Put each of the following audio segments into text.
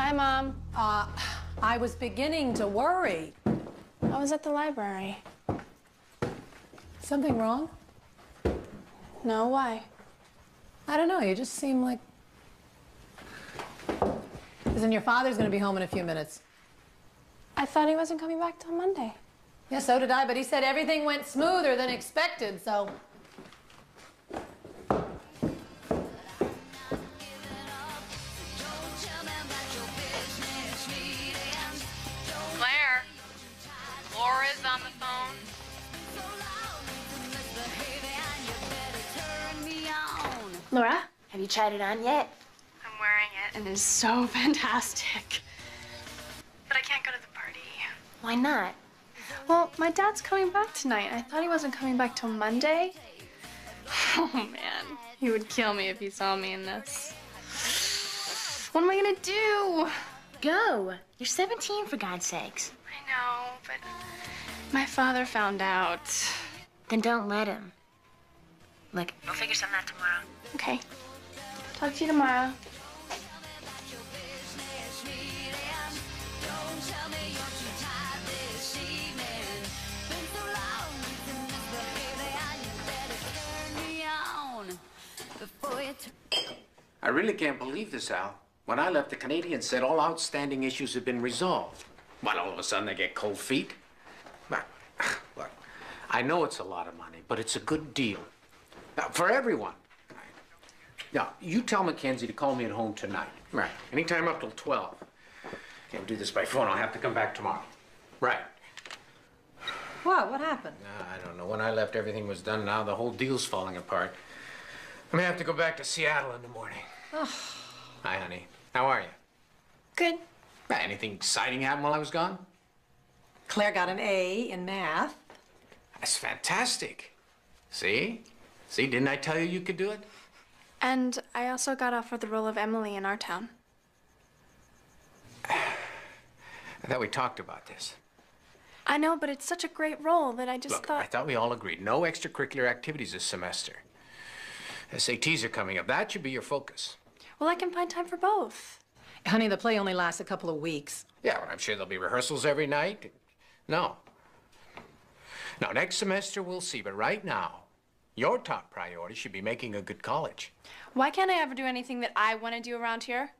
Hi, Mom. I was beginning to worry. I was at the library. Something wrong? No, why? I don't know, you just seem like... Listen, your father's gonna be home in a few minutes. I thought he wasn't coming back till Monday. Yeah, so did I, but he said everything went smoother than expected, so... Claire, Laura's on the phone. Laura? Have you tried it on yet? I'm wearing it, and it's so fantastic. But I can't go to the party. Why not? Well, my dad's coming back tonight. I thought he wasn't coming back till Monday. Oh, man. He would kill me if he saw me in this. What am I gonna do? Go. You're 17, for God's sakes. I know, but my father found out. Then don't let him. Look, we'll figure something out tomorrow. Okay. Talk to you tomorrow. I really can't believe this, Al. When I left, the Canadians said all outstanding issues had been resolved. Well, all of a sudden, they get cold feet. Well, look, I know it's a lot of money, but it's a good deal. For everyone. Now, you tell Mackenzie to call me at home tonight. Right. Anytime up till 12. Can't do this by phone. I'll have to come back tomorrow. Right. What happened? I don't know. When I left, everything was done. Now the whole deal's falling apart. I'm gonna have to go back to Seattle in the morning. Oh. Hi, honey. How are you? Good. Anything exciting happened while I was gone? Claire got an A in math. That's fantastic. See? See, didn't I tell you you could do it? And I also got offered the role of Emily in our town. I thought we talked about this. I know, but it's such a great role that I just Look, thought... I thought we all agreed. No extracurricular activities this semester. SATs are coming up. That should be your focus. Well, I can find time for both. Honey, the play only lasts a couple of weeks. Yeah, well, I'm sure there'll be rehearsals every night. No. Now, next semester we'll see, but right now, your top priority should be making a good college. Why can't I ever do anything that I want to do around here?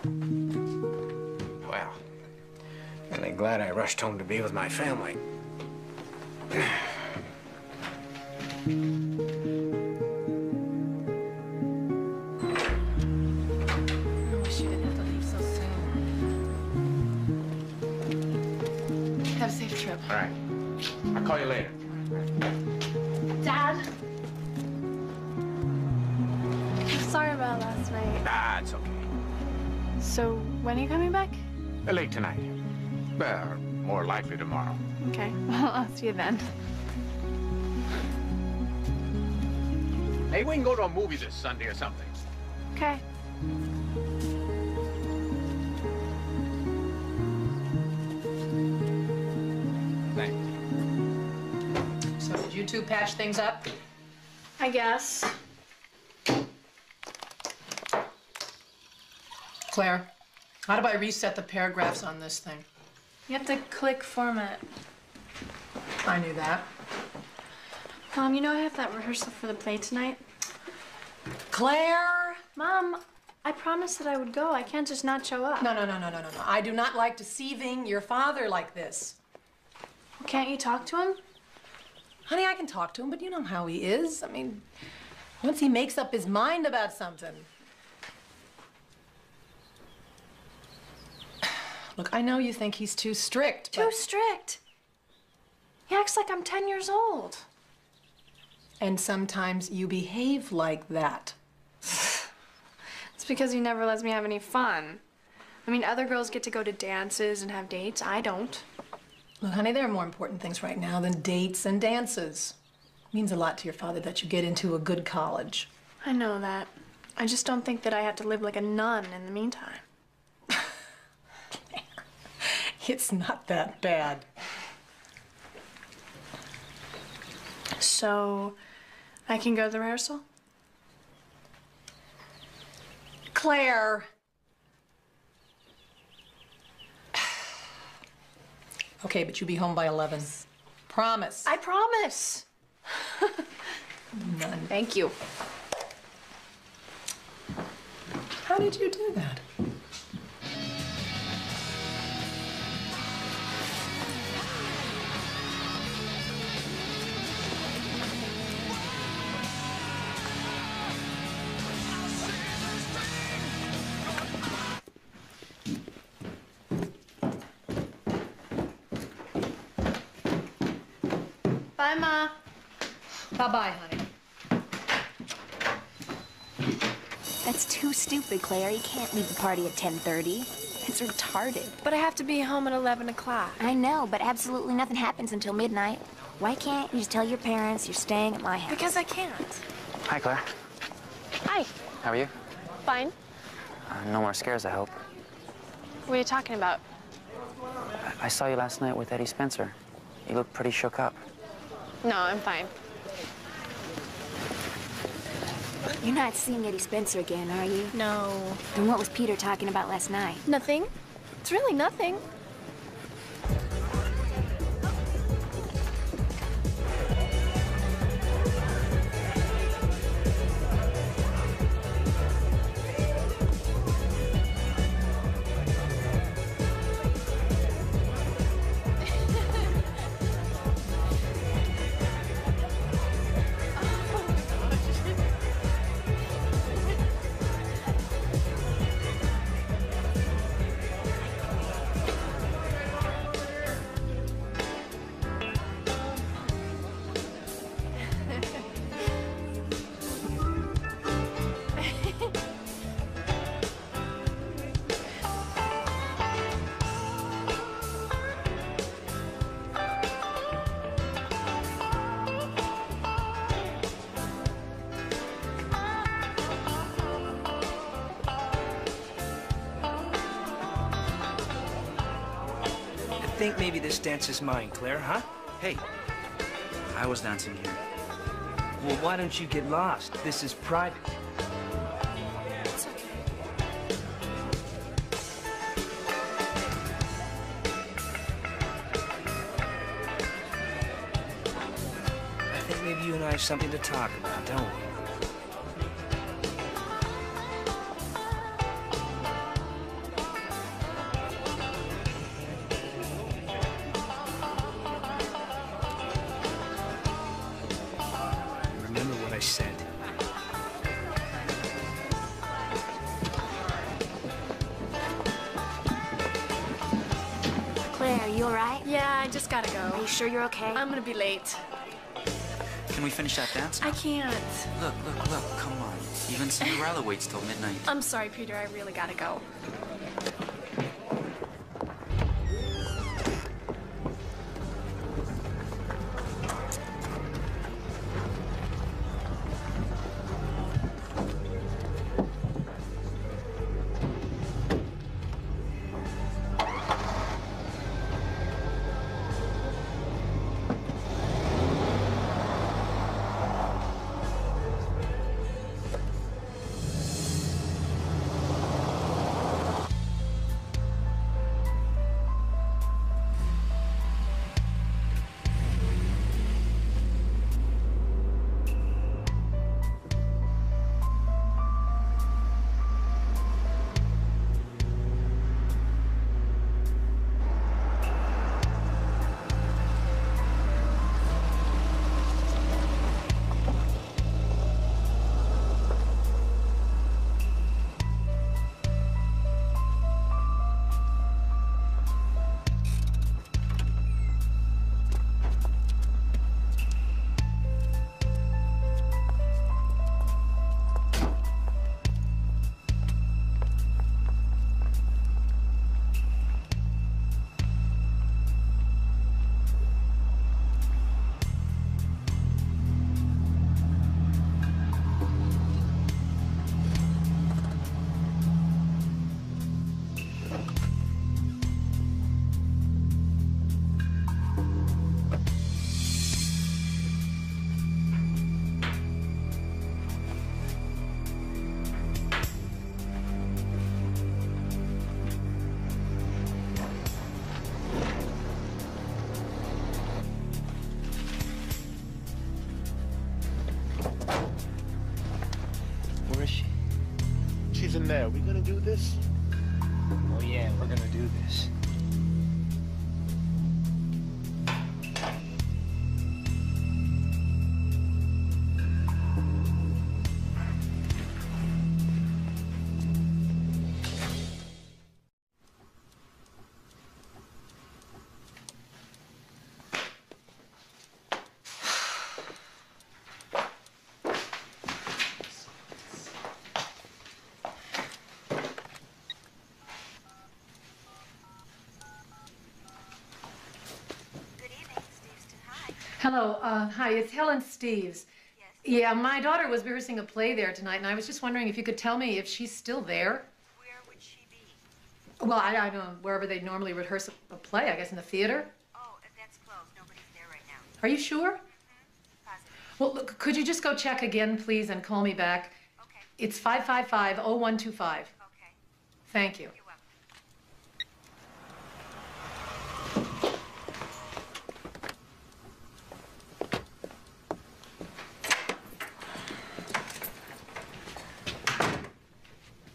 Well, I'm glad I rushed home to be with my family. Have a safe trip. All right. I'll call you later. Dad? I'm sorry about last night. Ah, it's okay. So, when are you coming back? Late tonight. Well, more likely tomorrow. Okay, well, I'll see you then. Hey, we can go to a movie this Sunday or something. Okay. Thanks. So did you two patch things up? I guess. Claire, how do I reset the paragraphs on this thing? You have to click format. I knew that. Mom, you know I have that rehearsal for the play tonight? Claire! Mom, I promised that I would go. I can't just not show up. No. I do not like deceiving your father like this. Well, can't you talk to him? Honey, I can talk to him, but you know how he is. I mean, once he makes up his mind about something. Look, I know you think he's too strict, but... Too strict? He acts like I'm 10 years old. And sometimes you behave like that. It's because he never lets me have any fun. I mean, other girls get to go to dances and have dates. I don't. Look, honey, there are more important things right now than dates and dances. It means a lot to your father that you get into a good college. I know that. I just don't think that I have to live like a nun in the meantime. It's not that bad. So, I can go to the rehearsal? Claire, Okay, but you be home by 11. Promise. I promise. None. Thank you. How did you do that? Bye, Ma. Bye-bye, honey. That's too stupid, Claire. You can't leave the party at 10:30. It's retarded. But I have to be home at 11 o'clock. I know, but absolutely nothing happens until midnight. Why can't you just tell your parents you're staying at my house? Because I can't. Hi, Claire. Hi. How are you? Fine. No more scares, I hope. What are you talking about? I saw you last night with Eddie Spencer. You look pretty shook up. No, I'm fine. You're not seeing Eddie Spencer again, are you? No. Then what was Peter talking about last night? Nothing. It's really nothing. I think maybe this dance is mine, Claire, huh? Hey, I was dancing here. well, why don't you get lost? This is private. It's okay. I think maybe you and I have something to talk about, don't we? Remember what I said. Claire, are you all right? Yeah, I just gotta Are go. you sure you're okay? I'm gonna be late. Can we finish that dance? I can't. Look, come on. Even Cinderella waits till midnight. I'm sorry, Peter. I really gotta go. in there. We gonna do this? Oh, yeah, we're gonna do this. Hello, hi, it's Helen Steves. Yes. Yeah, my daughter was rehearsing a play there tonight, and I was just wondering if you could tell me if she's still there. Where would she be? Well, I don't know, wherever they normally rehearse a play, I guess in the theater. Oh, that's closed. Nobody's there right now. Are you sure? Mm-hmm. Positive. Well, look, could you just go check again, please, and call me back? Okay. It's 555-0125. Okay. Thank you. You're welcome.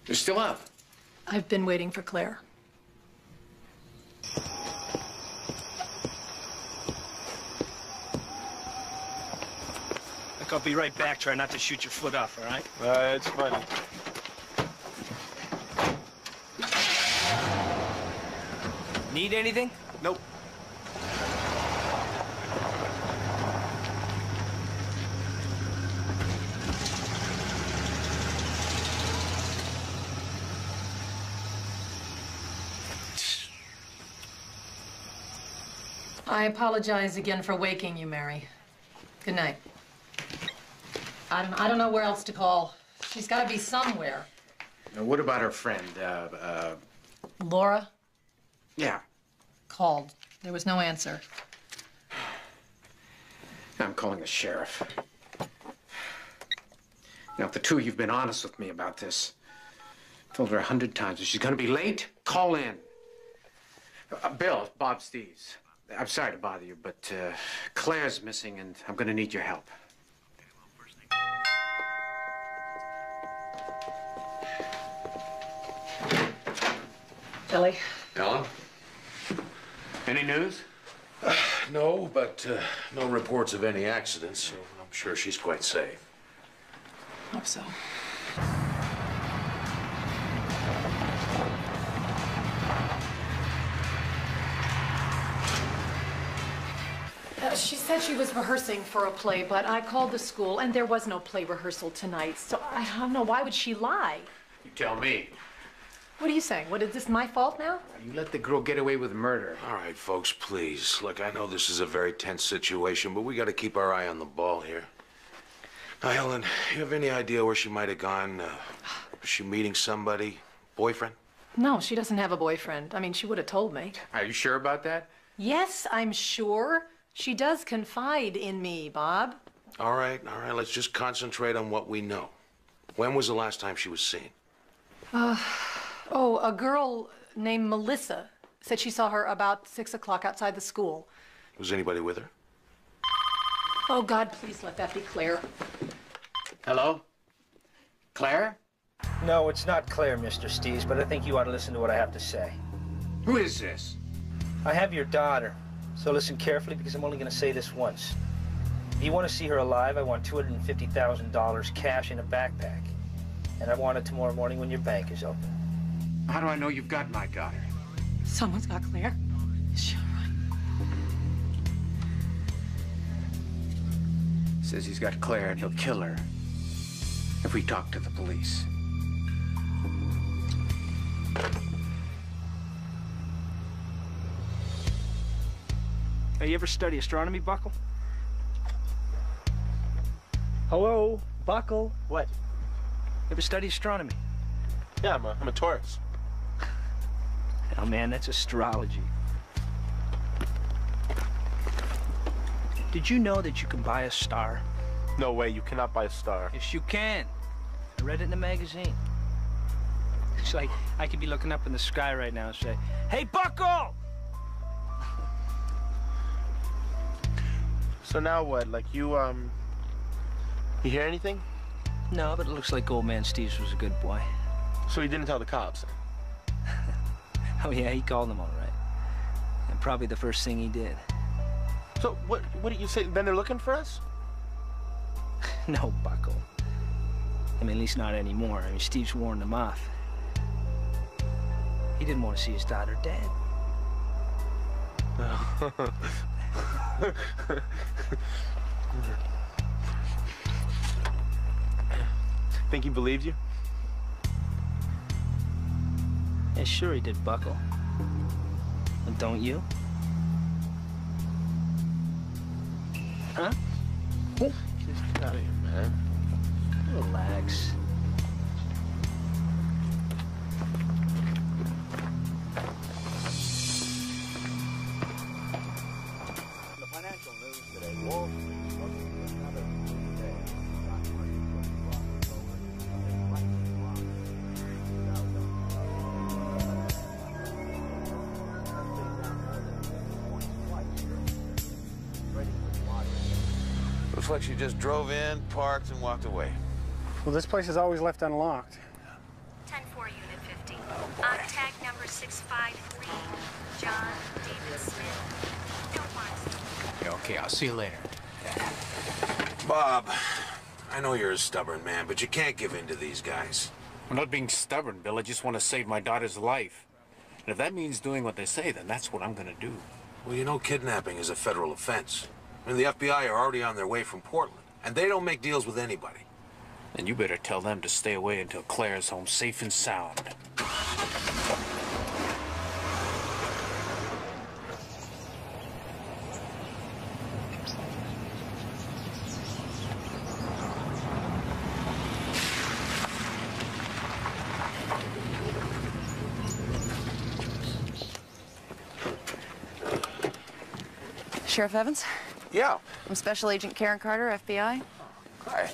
You're still up. I've been waiting for Claire. Look, I'll be right back. Try not to shoot your foot off, all right? It's funny. Need anything? Nope. I apologize again for waking you, Mary. Good night. I don't know where else to call. She's got to be somewhere. Now, what about her friend, Laura Yeah. called. There was no answer. I'm calling the sheriff. Now, if the two of you've been honest with me about this, I told her 100 times, if she's gonna be late, call in. Bill, Bob Steves. I'm sorry to bother you, but Claire's missing, and I'm gonna need your help. Billy. Ellen? Any news? No, but no reports of any accidents, so I'm sure she's quite safe. Hope so. She said she was rehearsing for a play, but I called the school, and there was no play rehearsal tonight. So I don't know, why would she lie? You tell me. What are you saying? What, is this my fault now? You let the girl get away with murder. All right, folks, please. Look, I know this is a very tense situation, but we got to keep our eye on the ball here. Now, Helen, you have any idea where she might have gone? Was she meeting somebody? Boyfriend? No, she doesn't have a boyfriend. I mean, she would have told me. Are you sure about that? Yes, I'm sure. She does confide in me, Bob. All right, let's just concentrate on what we know. When was the last time she was seen? Oh, a girl named Melissa said she saw her about 6 o'clock outside the school. Was anybody with her? Oh, God, please let that be Claire. Hello? Claire? No, it's not Claire, Mr. Steves, but I think you ought to listen to what I have to say. Who is this? I have your daughter, so listen carefully because I'm only going to say this once. If you want to see her alive, I want $250,000 cash in a backpack. And I want it tomorrow morning when your bank is open. How do I know you've got my daughter? Someone's got Claire. Is she all right? Says he's got Claire and he'll kill her if we talk to the police. Hey, you ever study astronomy, Buckle? Hello, Buckle. What? You ever study astronomy? Yeah, I'm a Taurus. Oh, man, that's astrology. Did you know that you can buy a star? No way, you cannot buy a star. Yes, you can. I read it in a magazine. It's like I could be looking up in the sky right now and say, "Hey, Buckle!" So now what? Like you hear anything? No, but it looks like old man Steves was a good boy. So he didn't tell the cops? Oh, yeah, he called them all right. And probably the first thing he did. So what did you say? Then they're looking for us? No, Bucko. I mean, at least not anymore. I mean, Steve's warned them off. He didn't want to see his daughter dead. Think he believed you? Yeah, sure he did, Bucko. And don't you? Huh? Just get out of here, man. Relax. The financial news today, Wall Street looking for another good day. Stock market was Looks like she just drove in, parked, and walked away. Well, this place is always left unlocked. 10-4, Unit 50. On tag number 653, John David Smith. Don't mind. Yeah, okay, I'll see you later. Bob, I know you're a stubborn man, but you can't give in to these guys. I'm not being stubborn, Bill. I just want to save my daughter's life. And if that means doing what they say, then that's what I'm gonna do. Well, you know kidnapping is a federal offense. I mean, the FBI are already on their way from Portland, and they don't make deals with anybody. Then you better tell them to stay away until Claire's home safe and sound. Sheriff Evans? Yeah. I'm Special Agent Karen Carter, FBI. Hi.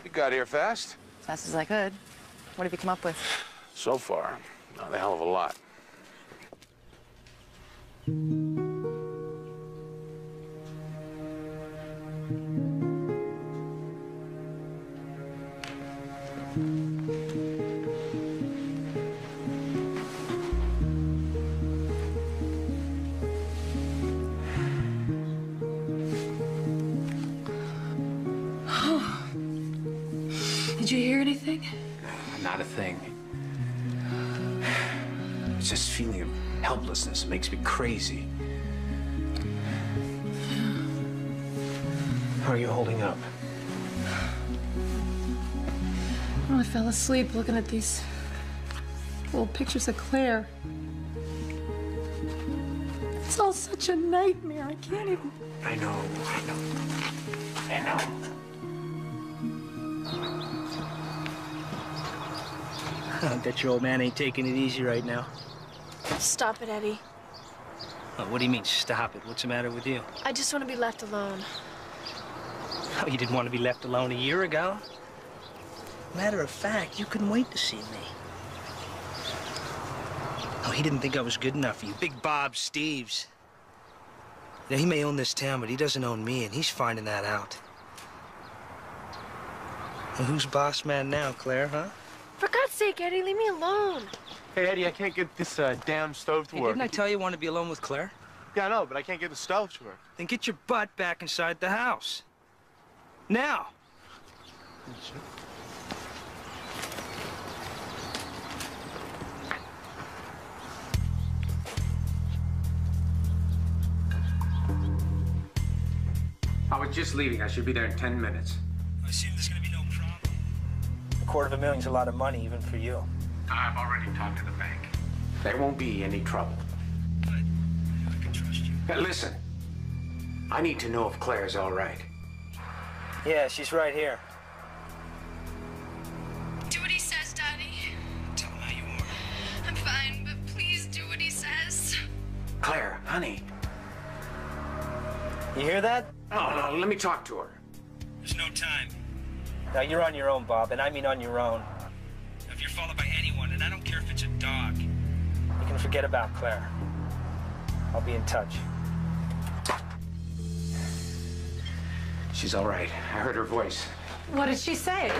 You got here fast? As fast as I could. What have you come up with? So far, not a hell of a lot. Did you hear anything? Not a thing. It's this feeling of helplessness. It makes me crazy. How are you holding up? Well, I fell asleep looking at these old pictures of Claire. It's all such a nightmare. I can't even... I know. I bet your old man ain't taking it easy right now. Stop it, Eddie. Oh, what do you mean, stop it? What's the matter with you? I just want to be left alone. Oh, you didn't want to be left alone a year ago? Matter of fact, you couldn't wait to see me. Oh, he didn't think I was good enough for you. Big Bob Steves. You know, he may own this town, but he doesn't own me, and he's finding that out. Well, who's boss man now, Claire, huh? For God's sake, Eddie, leave me alone. Hey, Eddie, I can't get this damn stove to Hey, work. didn't I tell you I want to be alone with Claire? Yeah, I know, but I can't get the stove to work. Then get your butt back inside the house. Now. I was just leaving. I should be there in 10 minutes. I assume there's going to be no problem. $250,000's a lot of money, even for you. I've already talked to the bank. There won't be any trouble. Good. I can trust you. Now, listen. I need to know if Claire's all right. Yeah, she's right here. Do what he says, Daddy. Tell him how you are. I'm fine, but please do what he says. Claire, honey. You hear that? Oh, no, let me talk to her. There's no time. Now, you're on your own, Bob, and I mean on your own. If you're followed by anyone, and I don't care if it's a dog, you can forget about Claire. I'll be in touch. She's all right. I heard her voice. What did she say?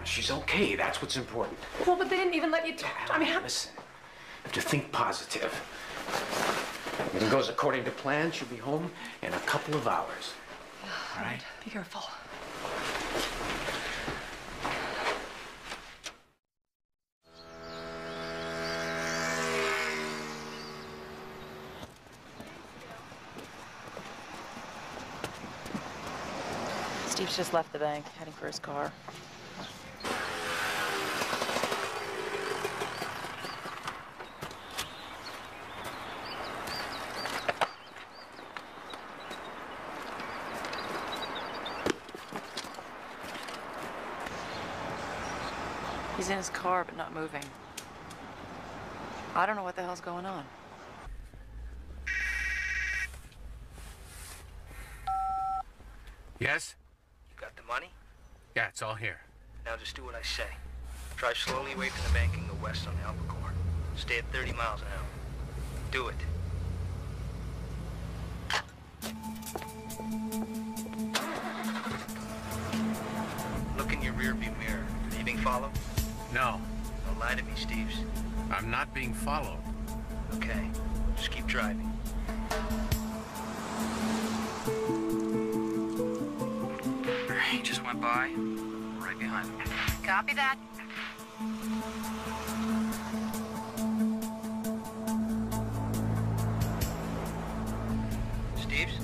she's okay. That's what's important. Well, but they didn't even let you talk. I mean, how... Listen, you have to think positive. Everything goes according to plan. She'll be home in a couple of hours. All right? Be careful. Steve's just left the bank, heading for his car. He's in his car, but not moving. I don't know what the hell's going on. Yes? Got the money? Yeah, it's all here. Now just do what I say. Drive slowly away from the bank and go west on Albacore. Stay at 30 miles an hour. Do it. Look in your rearview mirror. Are you being followed? No. Don't lie to me, Steves. I'm not being followed. Okay. Just keep driving. He just went by, right behind him. Copy that. Steves?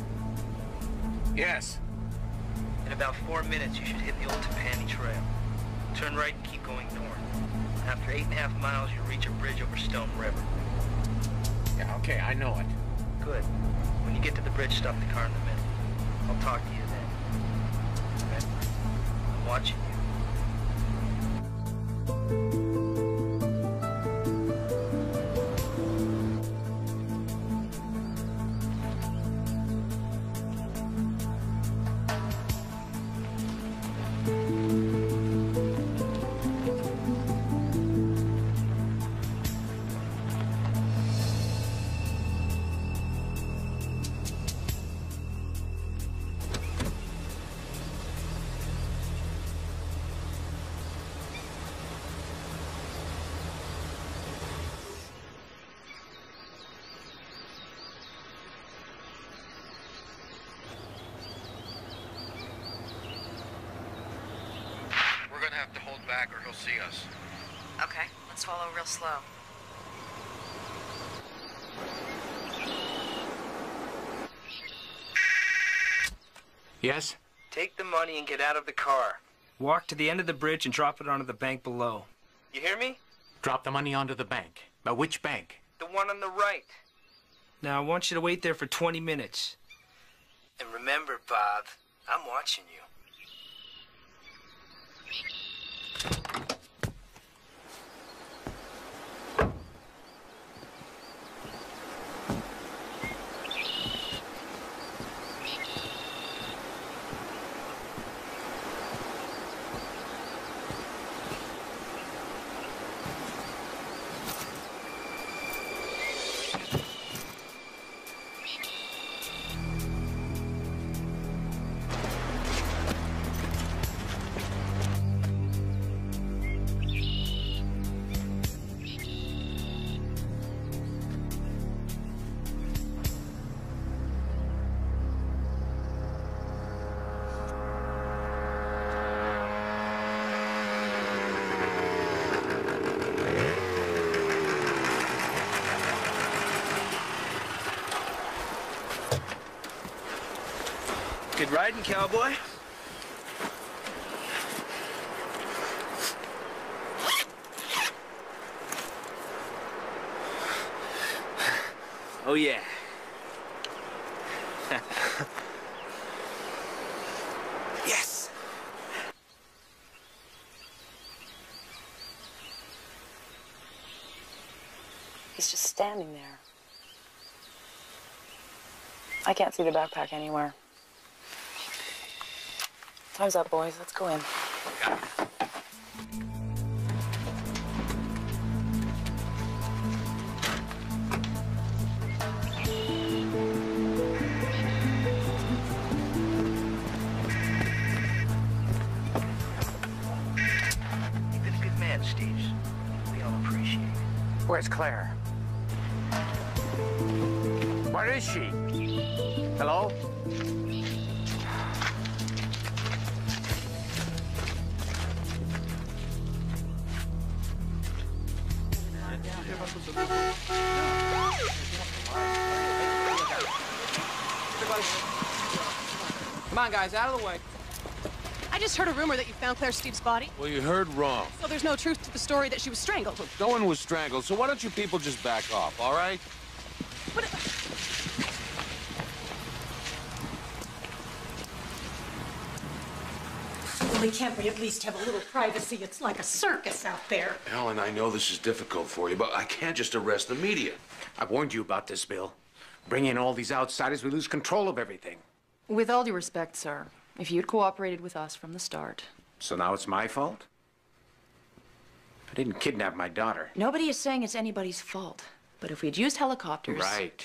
Yes. In about 4 minutes, you should hit the old Tapani Trail. Turn right and keep going north. After 8.5 miles, you'll reach a bridge over Stone River. Yeah, okay, I know it. Good. When you get to the bridge, stop the car in the middle. I'll talk to you then. Remember, I'm watching you. We're gonna have to hold back or he'll see us. Okay, let's follow real slow. Yes? Take the money and get out of the car. Walk to the end of the bridge and drop it onto the bank below. You hear me? Drop the money onto the bank. Which bank? The one on the right. Now, I want you to wait there for 20 minutes. And remember, Bob, I'm watching you. Good riding, cowboy. Oh, yeah. Yes. He's just standing there. I can't see the backpack anywhere. Time's up, boys. Let's go in. Steves. We all appreciate it. Where's Claire? Where is she? Hello? Come on, guys, out of the way. I just heard a rumor that you found Claire Steve's body. Well, you heard wrong. So there's no truth to the story that she was strangled. No one was strangled, so why don't you people just back off, all right? But Well, can't we at least have a little privacy? It's like a circus out there. Ellen, I know this is difficult for you, but I can't just arrest the media. I warned you about this, Bill. Bring in all these outsiders, we lose control of everything. With all due respect, sir, if you'd cooperated with us from the start. So now it's my fault? I didn't kidnap my daughter. Nobody is saying it's anybody's fault. But if we'd used helicopters... Right.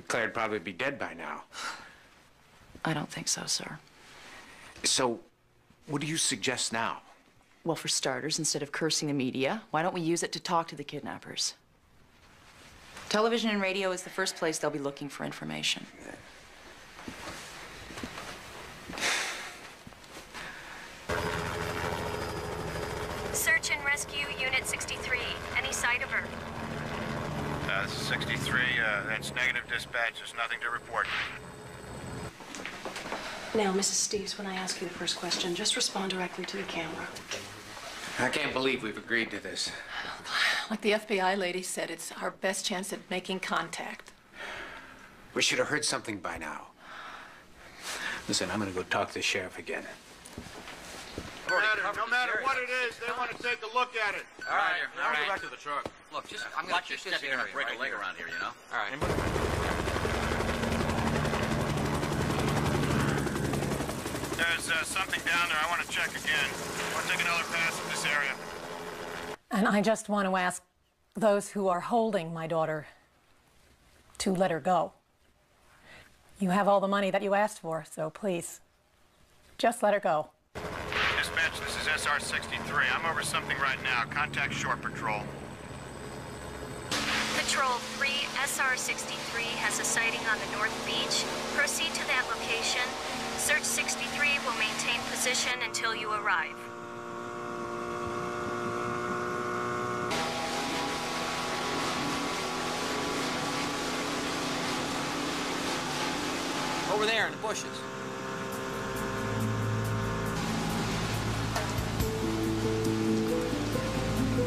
Claire'd probably be dead by now. I don't think so, sir. So, what do you suggest now? Well, for starters, instead of cursing the media, why don't we use it to talk to the kidnappers? Television and radio is the first place they'll be looking for information. Search and Rescue Unit 63. Any sight of her? This is 63. That's negative dispatch. There's nothing to report. now, Mrs. Steves, when I ask you the first question, just respond directly to the camera. I can't believe we've agreed to this. Like the FBI lady said, it's our best chance at making contact. We should have heard something by now. Listen, I'm gonna go talk to the sheriff again. No matter what it is, they want to take a look at it. All right, now go back to the truck. Look, just I'm gonna just stepping in and break a leg around here, you know? All right. There's something down there. I want to check again. I want to take another pass at this area. And I just want to ask those who are holding my daughter to let her go. You have all the money that you asked for, so please, just let her go. Dispatch, this is SR-63. I'm over something right now. Contact Shore Patrol. Patrol 3, SR-63 has a sighting on the North Beach. Proceed to that location. Search 63 will maintain position until you arrive. Over there in the bushes.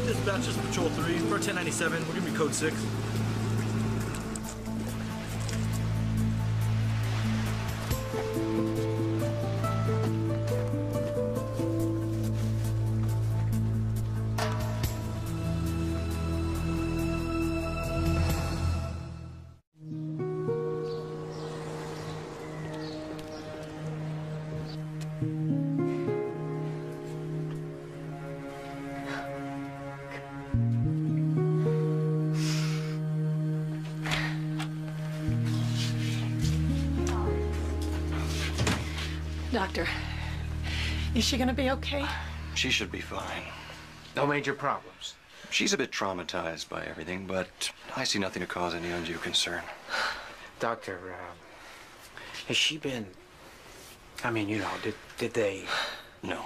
Dispatch, this is Patrol 3 for 1097. We're giving you code 6. Doctor, is she gonna be okay? She should be fine. No major problems. She's a bit traumatized by everything, but I see nothing to cause any undue concern. Doctor, has she been... I mean, you know, did they... No.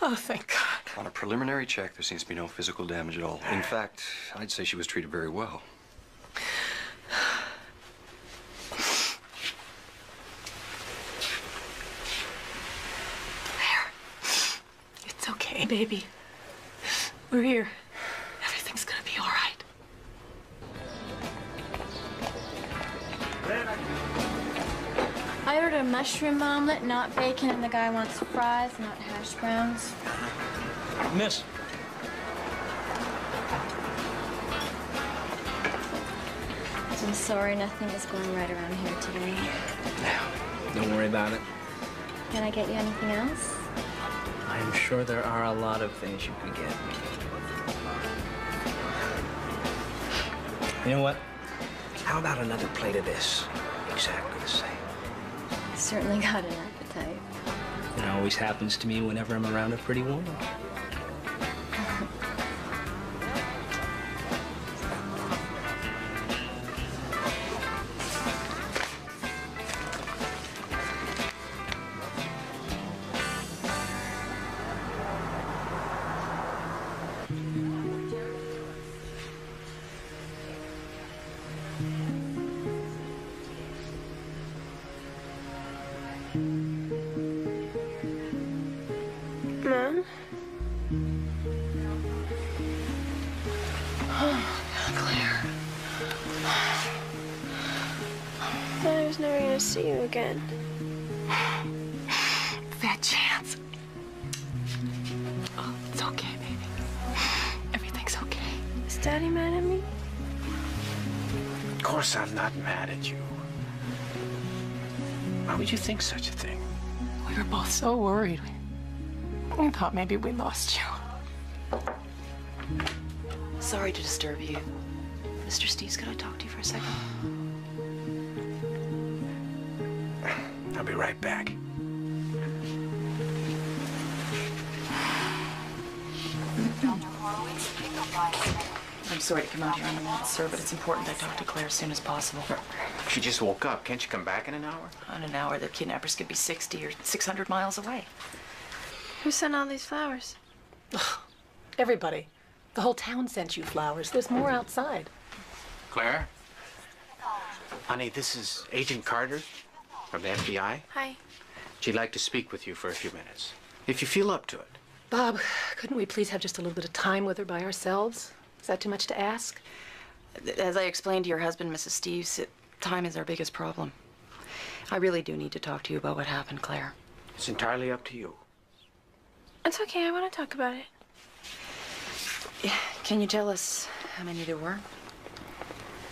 Oh, thank God. On a preliminary check, there seems to be no physical damage at all. In fact, I'd say she was treated very well. It's okay, baby. We're here. Everything's gonna be all right. I ordered a mushroom omelet, not bacon, and the guy wants fries, not hash browns. Miss. I'm sorry, nothing is going right around here today. Don't worry about it. Can I get you anything else? I'm sure there are a lot of things you can get. You know what? How about another plate of this? Exactly the same. Certainly got an appetite. It always happens to me whenever I'm around a pretty woman. see you again. Fat chance. Oh, it's okay, baby. Everything's okay. Is Daddy mad at me? Of course I'm not mad at you. Why would you think such a thing? We were both so worried. We thought maybe we lost you. Sorry to disturb you. Mr. Steves, could I talk to you for a second? I'll be right back. I'm sorry to come out here on the minute, sir, but it's important I talk to Claire as soon as possible. She just woke up. Can't you come back in an hour? In an hour, the kidnappers could be 60 or 600 miles away. Who sent all these flowers? Everybody. The whole town sent you flowers. There's more outside. Claire? Honey, this is Agent Carter from the FBI. Hi. She'd like to speak with you for a few minutes, if you feel up to it. Bob, couldn't we please have just a little bit of time with her by ourselves? Is that too much to ask? As I explained to your husband, Mrs. Steves, time is our biggest problem. I really do need to talk to you about what happened, Claire. It's entirely up to you. It's okay. I want to talk about it. Can you tell us how many there were?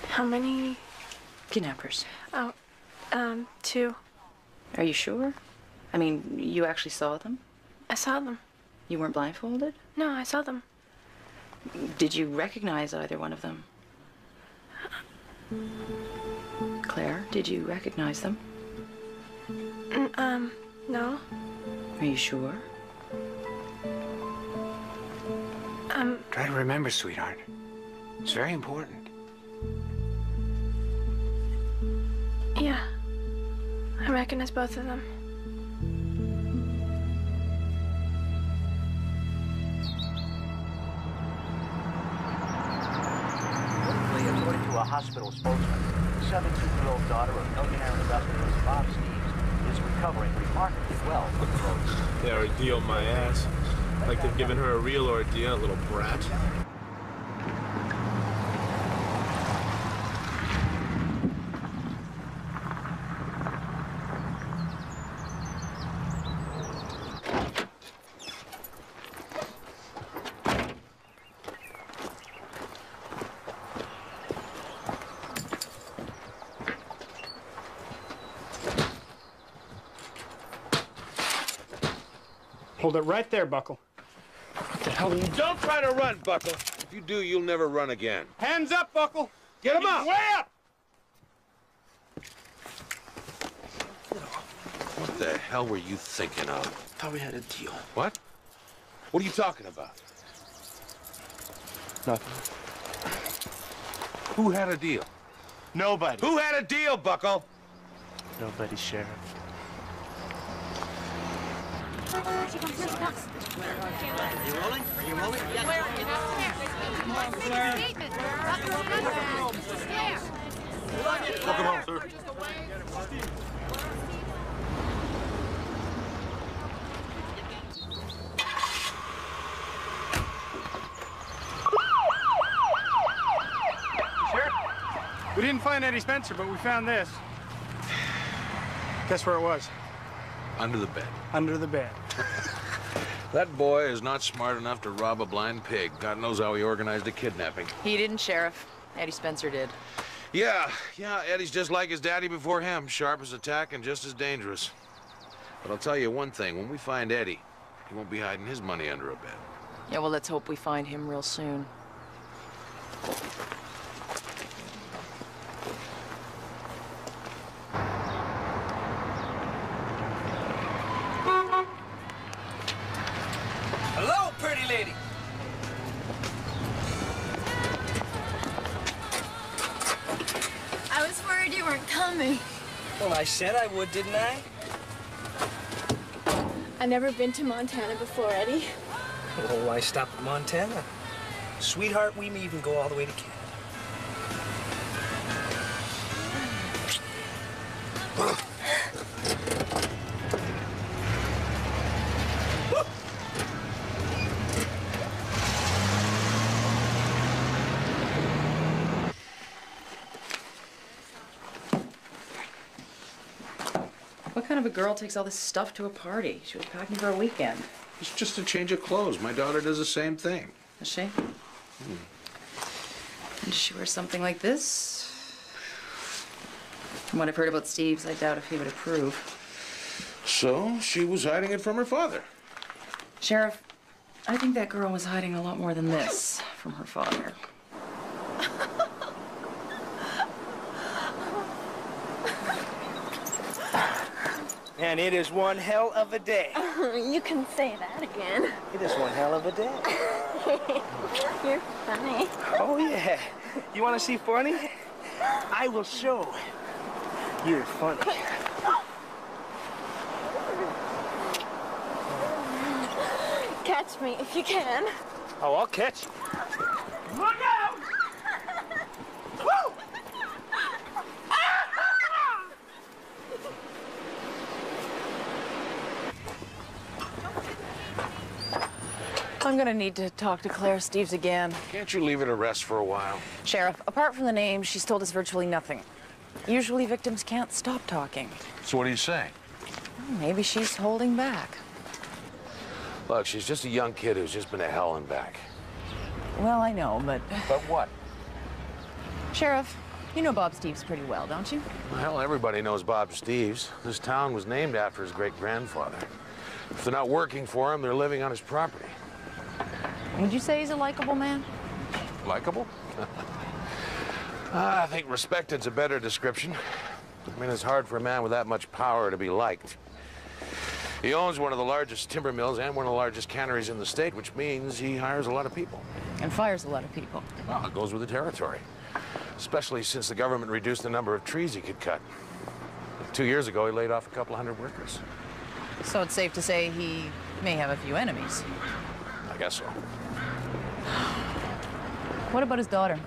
How many? Kidnappers. Oh, 2. Are you sure? I mean, you actually saw them? I saw them. You weren't blindfolded? No, I saw them. Did you recognize either one of them? Claire, did you recognize them? No. Are you sure? Try to remember, sweetheart. It's very important. Yeah. I recognize both of them. According to a hospital spokesman, the 17-year-old daughter of millionaire industrialist Bob Steves is recovering remarkably well from the roads. They ordeal my ass. Like they've given her a real ordeal, little brat. Hold it right there, Buckle. What the hell are you? Don't try to run, Buckle. If you do, you'll never run again. Hands up, Buckle. Get him up. Way up. What the hell were you thinking of? Thought we had a deal. What? What are you talking about? Nothing. Who had a deal? Nobody. Who had a deal, Buckle? Nobody, Sheriff. Are you rolling? Are you rolling? Welcome home, sir. We didn't find Eddie Spencer, but we found this. Guess where it was? Under the bed. Under the bed. That boy is not smart enough to rob a blind pig. God knows how he organized a kidnapping. He didn't, Sheriff. Eddie Spencer did. Yeah, Eddie's just like his daddy before him. Sharp as a tack and just as dangerous. But I'll tell you one thing. When we find Eddie, he won't be hiding his money under a bed. Yeah, well, let's hope we find him real soon. Hello, pretty lady. I was worried you weren't coming. Well, I said I would, didn't I? I've never been to Montana before, Eddie. Oh, why stop at Montana? Sweetheart, we may even go all the way to Canada. kind of a girl takes all this stuff to a party? She was packing for a weekend. It's just a change of clothes. My daughter does the same thing. Does she? And does she wear something like this? From what I've heard about Steve's, I doubt if he would approve. So she was hiding it from her father. Sheriff, I think that girl was hiding a lot more than this from her father. And it is one hell of a day. You can say that again. It is one hell of a day. You're funny. Oh, yeah. You want to see funny? I will show. You're funny. Catch me if you can. Oh, I'll catch you. Look out! Woo! I'm gonna need to talk to Claire Steves again. Can't you leave it to rest for a while? Sheriff, apart from the name, she's told us virtually nothing. Usually victims can't stop talking. So what are you saying? Maybe she's holding back. Look, she's just a young kid who's just been to hell and back. Well, I know, but... But what? Sheriff, you know Bob Steves pretty well, don't you? Well, hell, everybody knows Bob Steves. This town was named after his great-grandfather. If they're not working for him, they're living on his property. Would you say he's a likable man? Likable? I think respected's a better description. I mean, it's hard for a man with that much power to be liked. He owns one of the largest timber mills and one of the largest canneries in the state, which means he hires a lot of people. And fires a lot of people. Well, it goes with the territory. Especially since the government reduced the number of trees he could cut. 2 years ago, he laid off a couple hundred workers. So it's safe to say he may have a few enemies. I guess so. What about his daughter?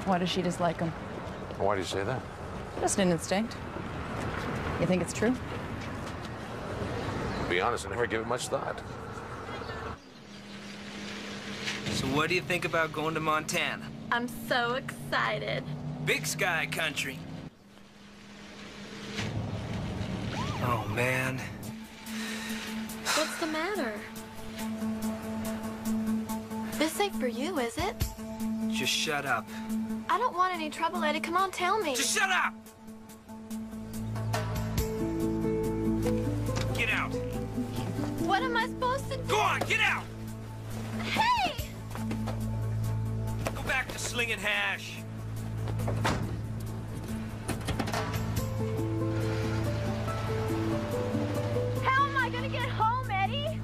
Why does she dislike him? Why do you say that? Just an instinct. You think it's true? To be honest, I never give it much thought. So what do you think about going to Montana? I'm so excited. Big sky country. Oh, man. What's the matter? This ain't for you, is it? Just shut up. I don't want any trouble, Eddie. Come on, tell me. Just shut up! Get out. What am I supposed to do? Go on, get out! Hey! Go back to slinging hash. How am I gonna get home, Eddie?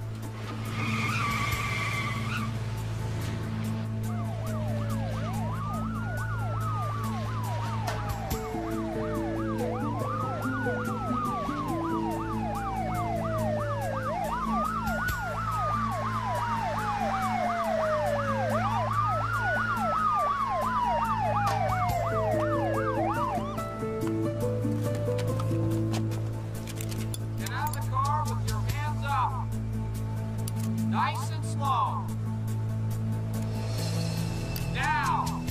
Get out of the car with your hands up. Nice and slow. Now.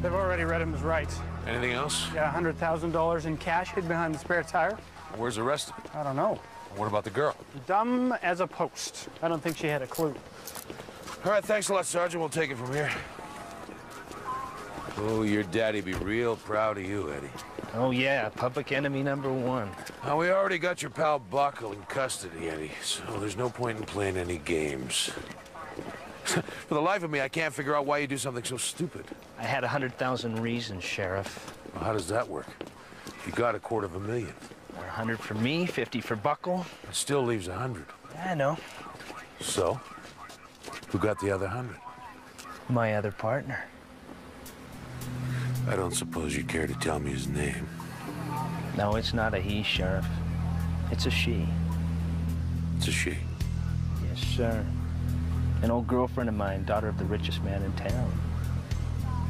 They've already read him his rights. Anything else? Yeah, $100,000 in cash hid behind the spare tire. Where's the rest of it? I don't know. What about the girl? Dumb as a post. I don't think she had a clue. All right, thanks a lot, Sergeant. We'll take it from here. Oh, your daddy'd be real proud of you, Eddie. Oh, yeah, public enemy #1. Now, we already got your pal Buckle in custody, Eddie, so there's no point in playing any games. For the life of me, I can't figure out why you do something so stupid. I had 100,000 reasons, Sheriff. Well, how does that work? You got $250,000. 100 for me, 50 for Buckle. It still leaves 100. I know. So? Who got the other 100? My other partner. I don't suppose you care to tell me his name. No, it's not a he, Sheriff. It's a she. It's a she? Yes, sir. An old girlfriend of mine, daughter of the richest man in town.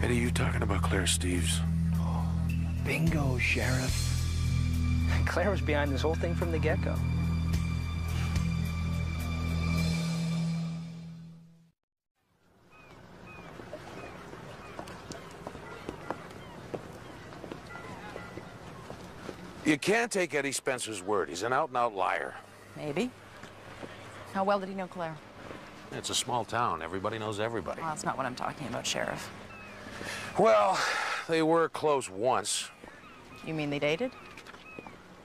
Eddie, you talking about Claire Steves? Bingo, Sheriff. Claire was behind this whole thing from the get-go. You can't take Eddie Spencer's word. He's an out-and-out liar. Maybe. How well did he know Claire? It's a small town. Everybody knows everybody. Well, that's not what I'm talking about, Sheriff. Well, they were close once. You mean they dated?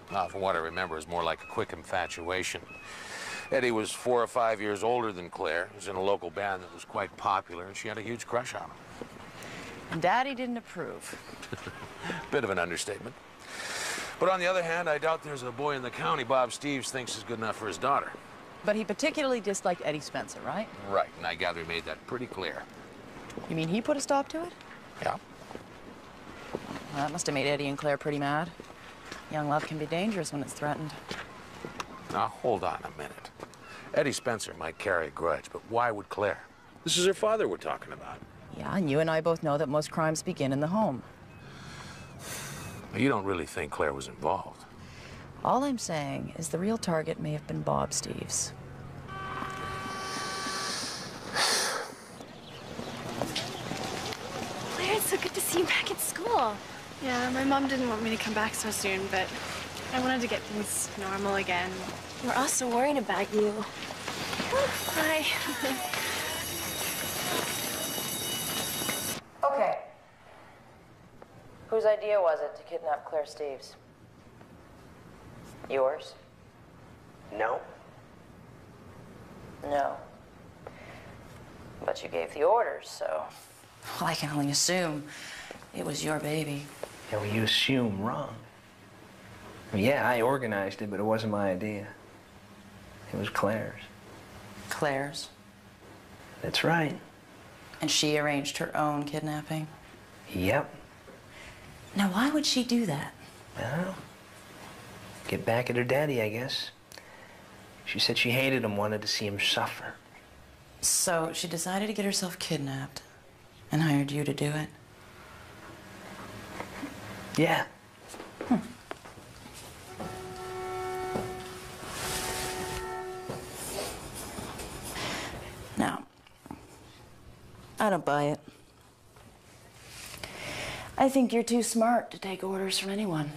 From what I remember, it was more like a quick infatuation. Eddie was 4 or 5 years older than Claire. He was in a local band that was quite popular, and she had a huge crush on him. And Daddy didn't approve. Bit of an understatement. But on the other hand, I doubt there's a boy in the county Bob Steves thinks is good enough for his daughter. But he particularly disliked Eddie Spencer, right? Right, and I gather he made that pretty clear. You mean he put a stop to it? Yeah. Well, that must have made Eddie and Claire pretty mad. Young love can be dangerous when it's threatened. Now, hold on a minute. Eddie Spencer might carry a grudge, but why would Claire? This is her father we're talking about. Yeah, and you and I both know that most crimes begin in the home. You don't really think Claire was involved? All I'm saying is the real target may have been Bob Steves. Claire, it's so good to see you back at school. Yeah, my mom didn't want me to come back so soon, but I wanted to get things normal again. We're also worried about you. Hi. Okay. Whose idea was it to kidnap Claire Steves? Yours? No. No. But you gave the orders, so... Well, I can only assume it was your baby. Yeah, well, you assume wrong. I mean, yeah, I organized it, but it wasn't my idea. It was Claire's. Claire's? That's right. And she arranged her own kidnapping? Yep. Now, why would she do that? Well, get back at her daddy, I guess. She said she hated him, wanted to see him suffer. So she decided to get herself kidnapped and hired you to do it? Yeah. Now, I don't buy it. I think you're too smart to take orders from anyone,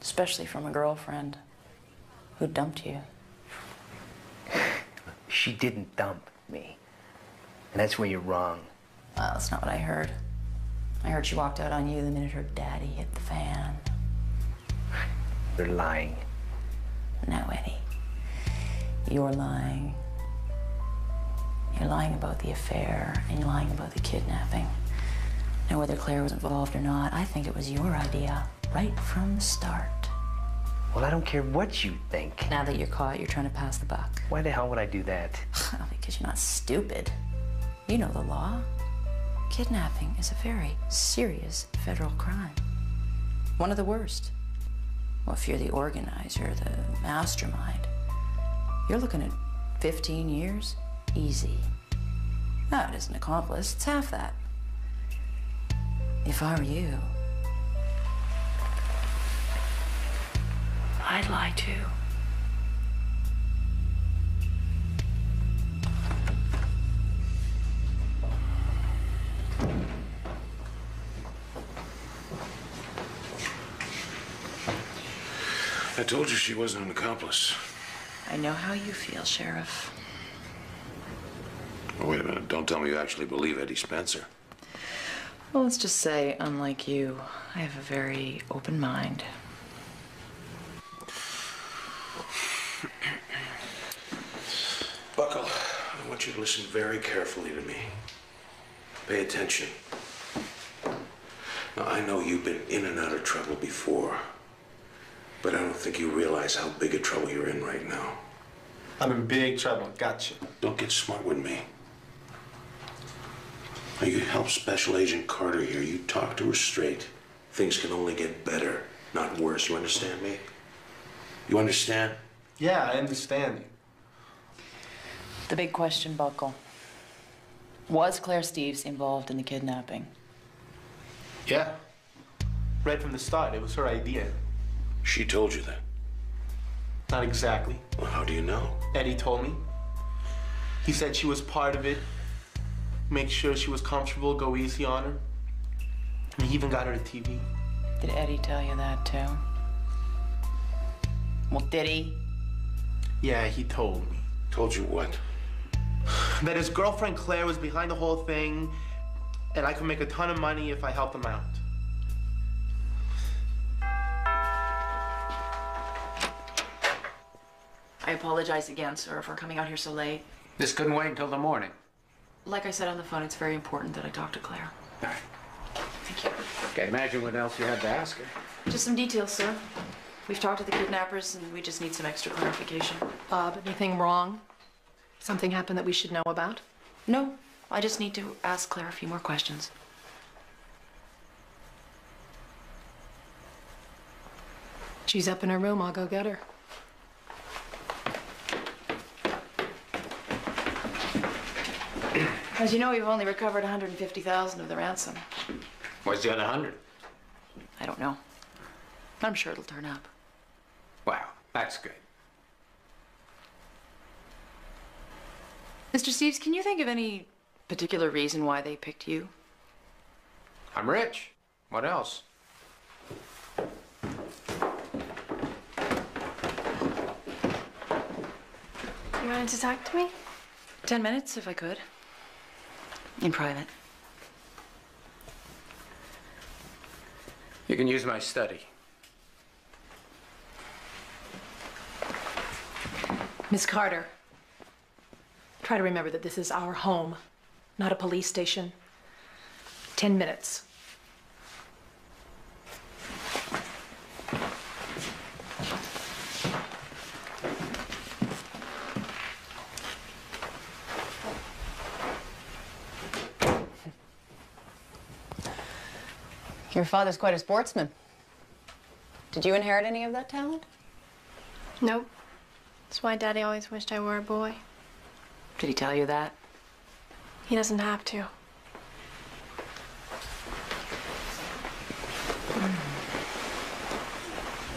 especially from a girlfriend who dumped you. She didn't dump me. And that's where you're wrong. Well, that's not what I heard. I heard she walked out on you the minute her daddy hit the fan. They're lying. No, Eddie. You're lying. You're lying about the affair, and you're lying about the kidnapping. Now, whether Claire was involved or not, I think it was your idea right from the start. Well, I don't care what you think. Now that you're caught, you're trying to pass the buck. Why the hell would I do that? Because you're not stupid. You know the law. Kidnapping is a very serious federal crime. One of the worst. Well, if you're the organizer, the mastermind, you're looking at 15 years, easy. Now, it isn't an accomplice, it's half that. If I were you, I'd lie too. I told you she wasn't an accomplice. I know how you feel, Sheriff. Oh, wait a minute. Don't tell me you actually believe Eddie Spencer. Well, let's just say, unlike you, I have a very open mind. Buckle, I want you to listen very carefully to me. Pay attention. Now, I know you've been in and out of trouble before, but I don't think you realize how big a trouble you're in right now. I'm in big trouble. Gotcha. Don't get smart with me. Now, you help Special Agent Carter here. You talk to her straight. Things can only get better, not worse. You understand me? You understand? Yeah, I understand. The big question, Buckle. Was Claire Steves involved in the kidnapping? Yeah. Right from the start, it was her idea. She told you that? Not exactly. Well, how do you know? Eddie told me. He said she was part of it. Make sure she was comfortable, go easy on her. And he even got her a TV. Did Eddie tell you that, too? Well, did he? Yeah, he told me. Told you what? That his girlfriend Claire was behind the whole thing, and I could make a ton of money if I helped him out. I apologize again, sir, for coming out here so late. This couldn't wait until the morning. Like I said on the phone, it's very important that I talk to Claire. All right. Thank you. Can't imagine what else you had to ask her. Just some details, sir. We've talked to the kidnappers, and we just need some extra clarification. Bob, anything wrong? Something happened that we should know about? No, I just need to ask Claire a few more questions. She's up in her room. I'll go get her. As you know, we've only recovered $150,000 of the ransom. Where's the other 100? I don't know. I'm sure it'll turn up. Wow, that's good. Mr. Steves, can you think of any particular reason why they picked you? I'm rich. What else? You wanted to talk to me? 10 minutes, if I could. In private. You can use my study. Miss Carter, try to remember that this is our home, not a police station. 10 minutes. Your father's quite a sportsman. Did you inherit any of that talent? Nope. That's why Daddy always wished I were a boy. Did he tell you that? He doesn't have to.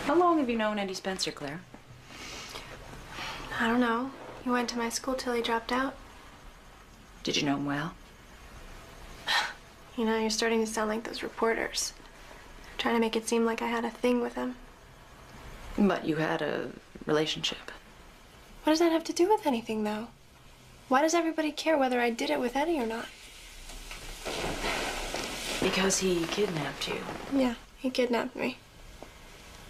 How long have you known Eddie Spencer, Claire? I don't know. He went to my school till he dropped out. Did you know him well? You know, you're starting to sound like those reporters. Trying to make it seem like I had a thing with him. But you had a relationship. What does that have to do with anything, though? Why does everybody care whether I did it with Eddie or not? Because he kidnapped you. Yeah, he kidnapped me.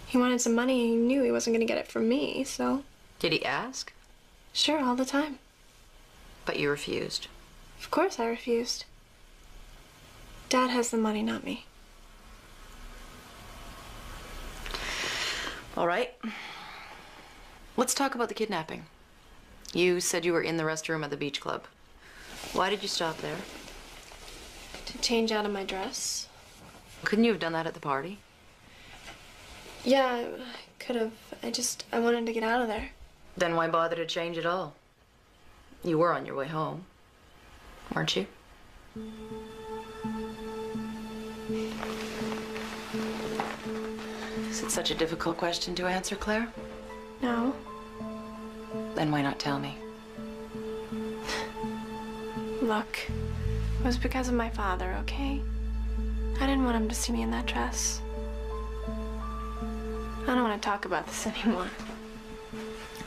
He wanted some money and he knew he wasn't going to get it from me, so... Did he ask? Sure, all the time. But you refused. Of course I refused. Dad has the money, not me. All right. Let's talk about the kidnapping. You said you were in the restroom at the beach club. Why did you stop there? To change out of my dress. Couldn't you have done that at the party? Yeah, I could have. I wanted to get out of there. Then why bother to change at all? You were on your way home, weren't you? Is it such a difficult question to answer, Claire? No. Then why not tell me? Look, it was because of my father, okay? I didn't want him to see me in that dress. I don't want to talk about this anymore.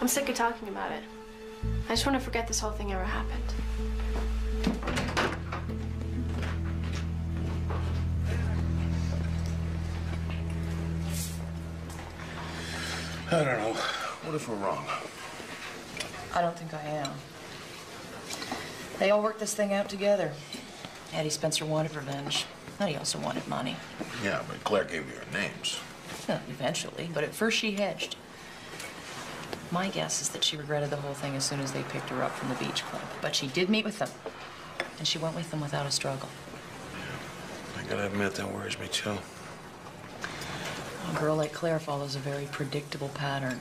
I'm sick of talking about it. I just want to forget this whole thing ever happened. I don't know. What if we're wrong? I don't think I am. They all worked this thing out together. Eddie Spencer wanted revenge, and he also wanted money. Yeah, but Claire gave you her names. Well, eventually, but at first she hedged. My guess is that she regretted the whole thing as soon as they picked her up from the beach club. But she did meet with them, and she went with them without a struggle. I gotta admit, that worries me too. A girl like Claire follows a very predictable pattern.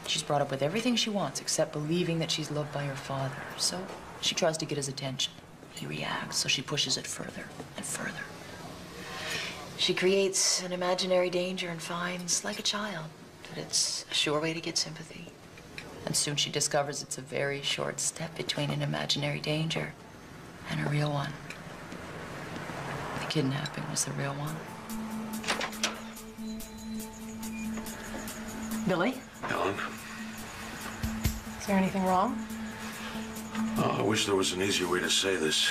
She's brought up with everything she wants except believing that she's loved by her father. So she tries to get his attention. He reacts, so she pushes it further and further. She creates an imaginary danger and finds, like a child, that it's a sure way to get sympathy. And soon she discovers it's a very short step between an imaginary danger and a real one. The kidnapping was the real one. Billy? Helen? Is there anything wrong? Oh, I wish there was an easier way to say this.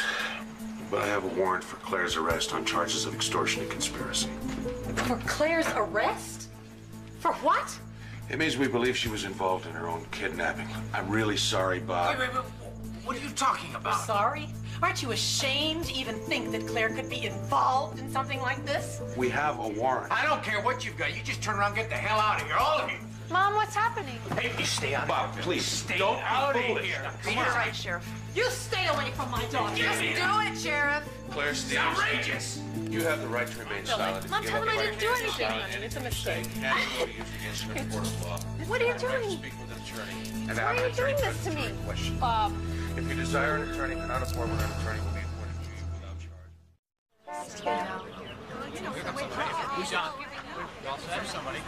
But I have a warrant for Claire's arrest on charges of extortion and conspiracy. For Claire's arrest? For what? It means we believe she was involved in her own kidnapping. I'm really sorry, Bob. Wait. What are you talking about? Sorry? Aren't you ashamed to even think that Claire could be involved in something like this? We have a warrant. I don't care what you've got. You just turn around and get the hell out of here, all of you. Mom, what's happening? Hey, you stay out Bob, of here. please, Stay don't out of be foolish. here. You're right, Sheriff. You stay away from my daughter. Just do it, Sheriff. Claire, It's stay outrageous. You have the right to remain silent. Mom, tell him I didn't do anything. It's a mistake. Can't be used against you in a court of law. What are you doing? Speak with an attorney. Why are you doing this to me? Bob. If you desire an attorney, cannot afford one, an attorney will be appointed to you without charge. Who's on? You all set? Somebody.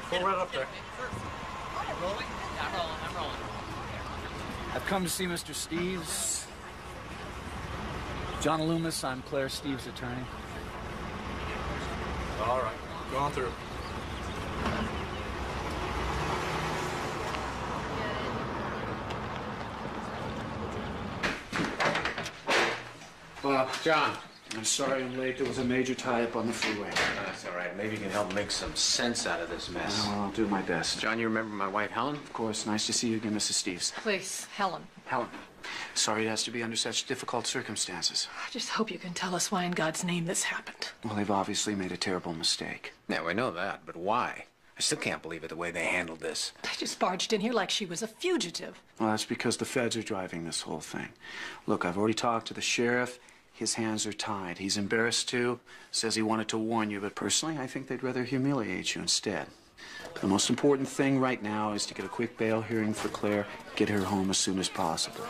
Pull right up there. Are you rolling? Yeah, I'm rolling. I've come to see Mr. Steves. John Loomis, I'm Claire Steves' attorney. All right, go on through. John. I'm sorry I'm late. There was a major tie-up on the freeway. That's all right. Maybe you can help make some sense out of this mess. Well, I'll do my best. John, you remember my wife, Helen? Of course. Nice to see you again, Mrs. Steves. Please, Helen. Helen, sorry it has to be under such difficult circumstances. I just hope you can tell us why in God's name this happened. Well, they've obviously made a terrible mistake. Yeah, we know that, but why? I still can't believe it the way they handled this. They just barged in here like she was a fugitive. Well, that's because the feds are driving this whole thing. Look, I've already talked to the sheriff. His hands are tied. He's embarrassed too. Says he wanted to warn you, but personally, I think they'd rather humiliate you instead. The most important thing right now is to get a quick bail hearing for Claire, get her home as soon as possible.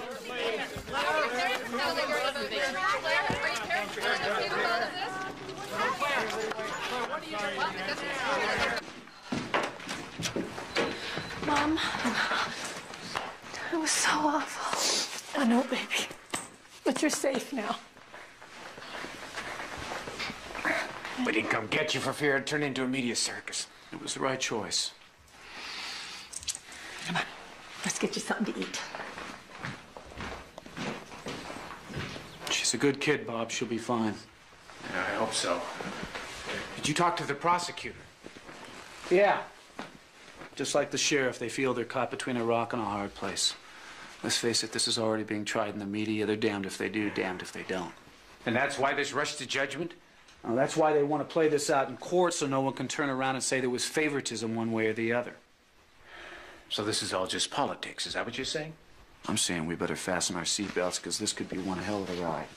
Mom, it was so awful. I know, baby. But you're safe now. We didn't come get you for fear it'd turn into a media circus. It was the right choice. Come on, let's get you something to eat. She's a good kid, Bob. She'll be fine. Yeah, I hope so. Did you talk to the prosecutor? Yeah. Just like the sheriff, they feel they're caught between a rock and a hard place. Let's face it, this is already being tried in the media. They're damned if they do, damned if they don't. And that's why this rush to judgment? Well, that's why they want to play this out in court so no one can turn around and say there was favoritism one way or the other. So this is all just politics, is that what you're saying? I'm saying we better fasten our seatbelts because this could be one hell of a ride.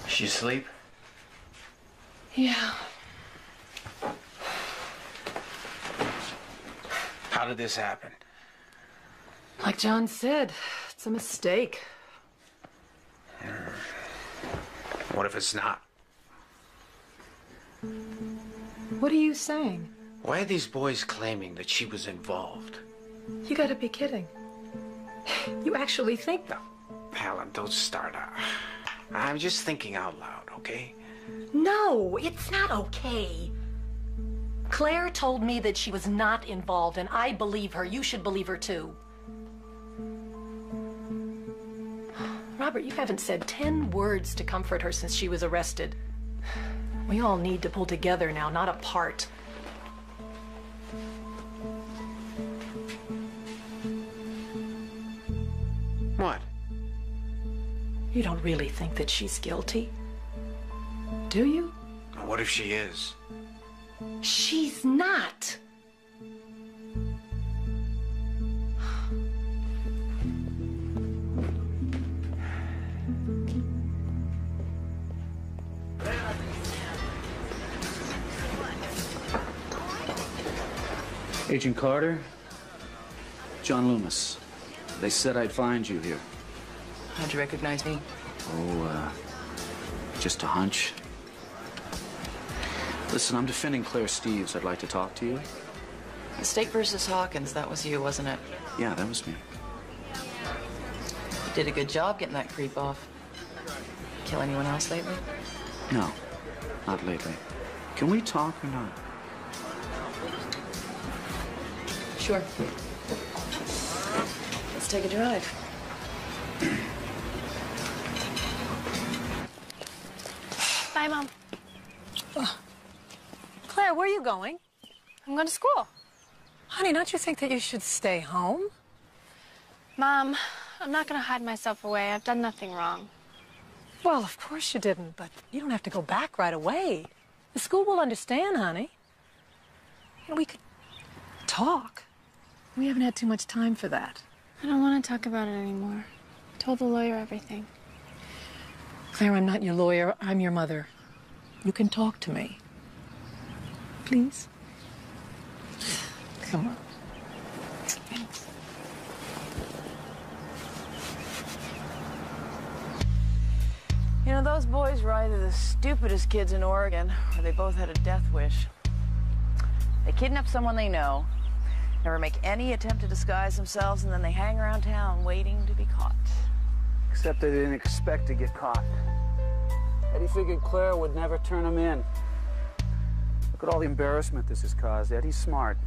She asleep? Yeah. How did this happen? Like John said, it's a mistake. What if it's not? What are you saying? Why are these boys claiming that she was involved? You gotta be kidding. You actually think that? Helen, don't start out. I'm just thinking out loud, okay? No, it's not okay. Claire told me that she was not involved, and I believe her. You should believe her, too. Robert, you haven't said 10 words to comfort her since she was arrested. We all need to pull together now, not apart. What? You don't really think that she's guilty, do you? What if she is? She's not. Agent Carter, John Loomis. They said I'd find you here. How'd you recognize me? Oh, just a hunch. Listen, I'm defending Claire Steves. I'd like to talk to you. State versus Hawkins, that was you, wasn't it? Yeah, that was me. You did a good job getting that creep off. Kill anyone else lately? No, not lately. Can we talk or not? Sure. Let's take a drive. Bye, Mom. Claire, where are you going? I'm going to school. Honey, don't you think that you should stay home? Mom, I'm not going to hide myself away. I've done nothing wrong. Well, of course you didn't, but you don't have to go back right away. The school will understand, honey. We could talk. We haven't had too much time for that. I don't want to talk about it anymore. I told the lawyer everything. Claire, I'm not your lawyer. I'm your mother. You can talk to me. Please? Come on. Thanks. You know, those boys were either the stupidest kids in Oregon, or they both had a death wish. They kidnap someone they know, never make any attempt to disguise themselves, and then they hang around town waiting to be caught. Except they didn't expect to get caught. Eddie figured Claire would never turn him in. Look at all the embarrassment this has caused. Eddie's smart.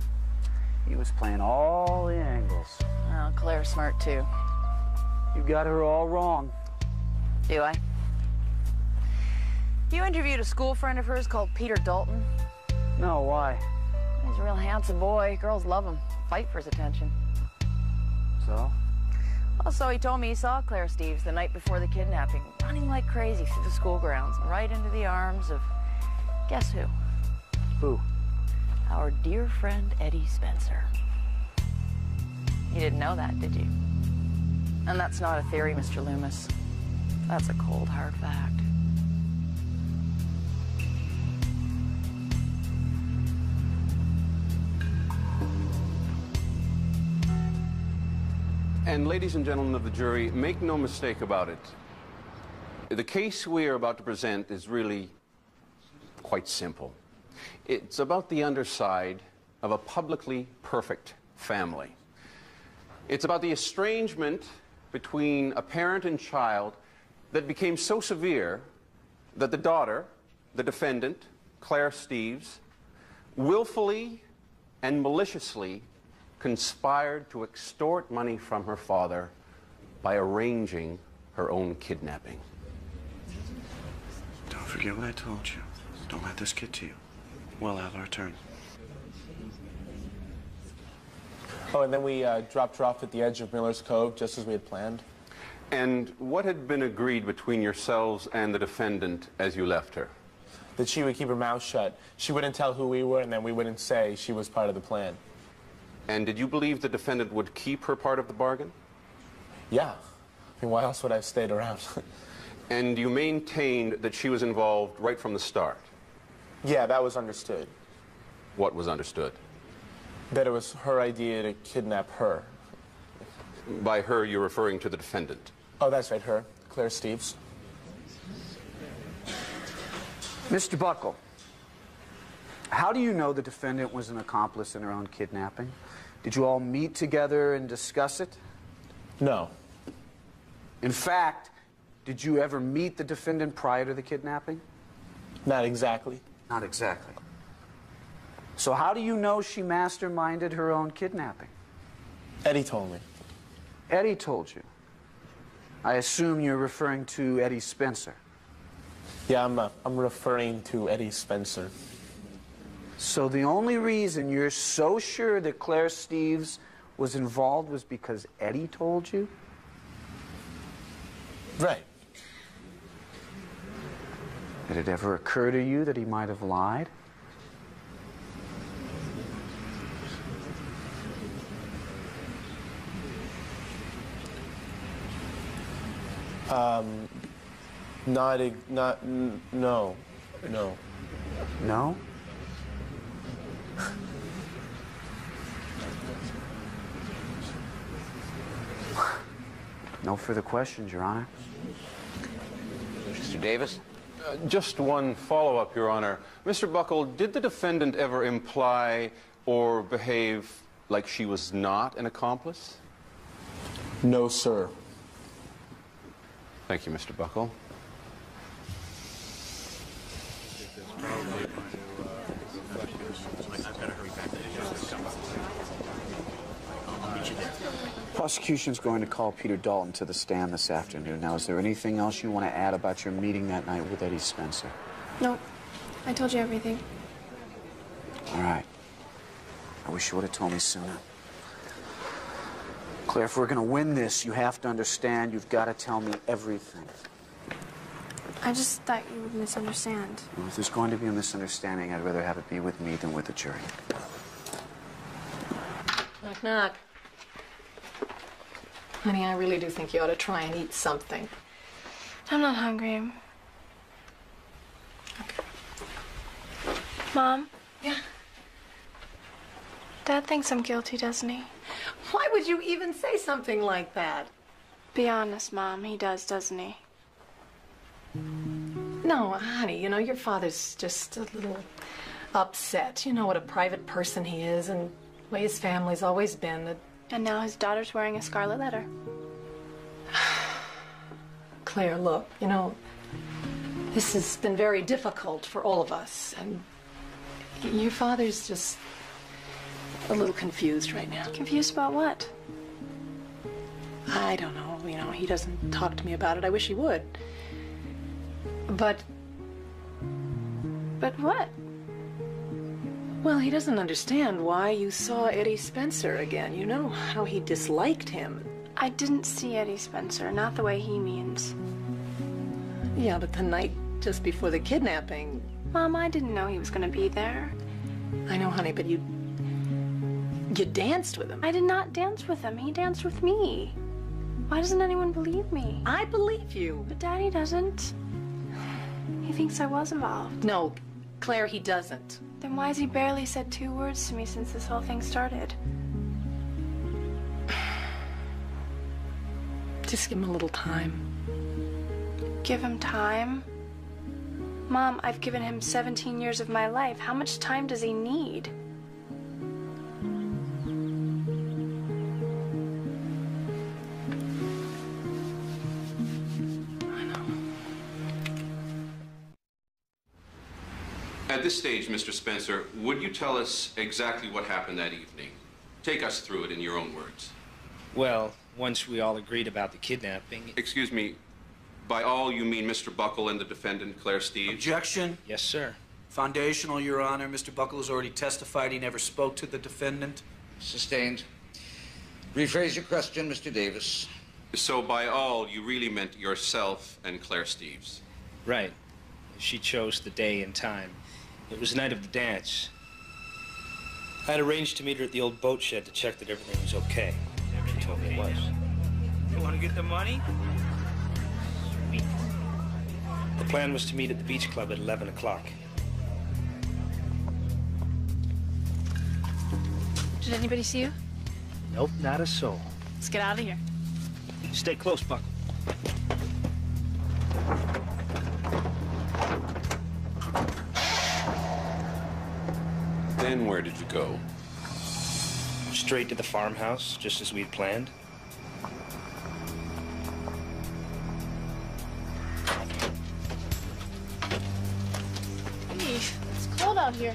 He was playing all the angles. Oh, Claire's smart, too. You got her all wrong. Do I? You interviewed a school friend of hers called Peter Dalton? No, why? He's a real handsome boy. Girls love him. Fight for his attention. So? Well, so he told me he saw Claire Steves the night before the kidnapping, running like crazy through the school grounds, right into the arms of, guess who? Who? Our dear friend Eddie Spencer. You didn't know that, did you? And that's not a theory, Mr. Loomis. That's a cold, hard fact. And ladies and gentlemen of the jury, make no mistake about it. The case we are about to present is really quite simple. It's about the underside of a publicly perfect family. It's about the estrangement between a parent and child that became so severe that the daughter, the defendant, Claire Steves, willfully and maliciously conspired to extort money from her father by arranging her own kidnapping. Don't forget what I told you. Don't let this get to you. Well, out our turn. Oh, and then we dropped her off at the edge of Miller's Cove, just as we had planned. And what had been agreed between yourselves and the defendant as you left her? That she would keep her mouth shut. She wouldn't tell who we were, and then we wouldn't say she was part of the plan. And did you believe the defendant would keep her part of the bargain? Yeah. I mean, why else would I have stayed around? And you maintained that she was involved right from the start? Yeah, that was understood. What was understood? That it was her idea to kidnap her. By her, you're referring to the defendant? Oh, that's right, her. Claire Steves. Mr. Buckle, how do you know the defendant was an accomplice in her own kidnapping? Did you all meet together and discuss it? No. In fact, did you ever meet the defendant prior to the kidnapping? Not exactly. Not exactly. So how do you know she masterminded her own kidnapping? Eddie told me. Eddie told you? I assume you're referring to Eddie Spencer. Yeah, I'm referring to Eddie Spencer. So the only reason you're so sure that Claire Steves was involved was because Eddie told you? Right. Did it ever occur to you that he might have lied? No. No? No further questions, Your Honor. Mr. Davis? Just one follow-up, Your Honor. Mr. Buckle, did the defendant ever imply or behave like she was not an accomplice? No, sir. Thank you, Mr. Buckle. Prosecution's going to call Peter Dalton to the stand this afternoon. Now, is there anything else you want to add about your meeting that night with Eddie Spencer? Nope. I told you everything. All right. I wish you would have told me sooner. Claire, if we're going to win this, you have to understand you've got to tell me everything. I just thought you would misunderstand. Well, if there's going to be a misunderstanding, I'd rather have it be with me than with the jury. Knock, knock. Honey, I really do think you ought to try and eat something. I'm not hungry. Okay. Mom? Yeah? Dad thinks I'm guilty, doesn't he? Why would you even say something like that? Be honest, Mom. He does, doesn't he? No, honey, you know, your father's just a little upset. You know what a private person he is and the way his family's always been. And now his daughter's wearing a scarlet letter. Claire, look, you know, this has been very difficult for all of us, and your father's just a little confused right now. Confused about what? I don't know, you know, he doesn't talk to me about it. I wish he would. But what? Well, he doesn't understand why you saw Eddie Spencer again. You know how he disliked him. I didn't see Eddie Spencer, not the way he means. Yeah, but the night just before the kidnapping. Mom, I didn't know he was going to be there. I know, honey, but you danced with him. I did not dance with him. He danced with me. Why doesn't anyone believe me? I believe you. But Daddy doesn't. He thinks I was involved. No, Claire, he doesn't. Then why has he barely said 2 words to me since this whole thing started? Just give him a little time. Give him time? Mom, I've given him 17 years of my life. How much time does he need? At this stage, Mr. Spencer, would you tell us exactly what happened that evening? Take us through it in your own words. Well, once we all agreed about the kidnapping... Excuse me, by all you mean Mr. Buckle and the defendant, Claire Steeves? Objection. Yes, sir. Foundational, Your Honor. Mr. Buckle has already testified he never spoke to the defendant. Sustained. Rephrase your question, Mr. Davis. So by all, you really meant yourself and Claire Steeves? Right. She chose the day and time. It was the night of the dance. I had arranged to meet her at the old boat shed to check that everything was okay. She told me it was. You want to get the money? Sweet. The plan was to meet at the beach club at 11 o'clock. Did anybody see you? Nope, not a soul. Let's get out of here. Stay close, Buckle. Then where did you go? Straight to the farmhouse, just as we'd planned. Hey, it's cold out here.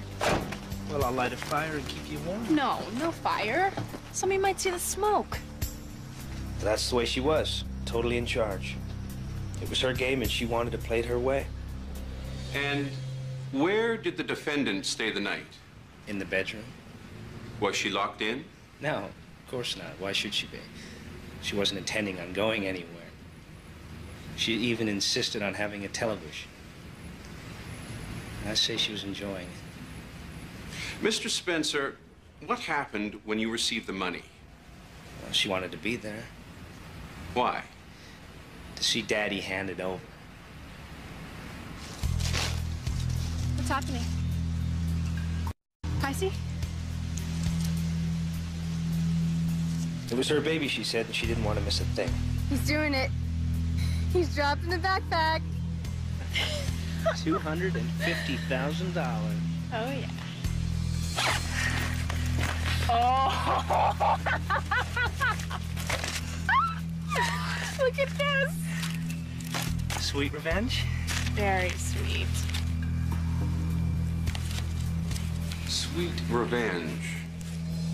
Well, I'll light a fire and keep you warm. No, no fire. Somebody might see the smoke. That's the way she was, totally in charge. It was her game and she wanted to play it her way. And where did the defendant stay the night? In the bedroom. Was she locked in? No, of course not. Why should she be? She wasn't intending on going anywhere. She even insisted on having a television. I say she was enjoying it. Mr. Spencer, what happened when you received the money? Well, she wanted to be there. Why? To see Daddy hand it over. What's happening? Casey? It was her baby, she said, and she didn't want to miss a thing. He's doing it. He's dropping the backpack. $250,000. Oh, yeah. Oh! Look at this. Sweet revenge? Very sweet. Sweet revenge.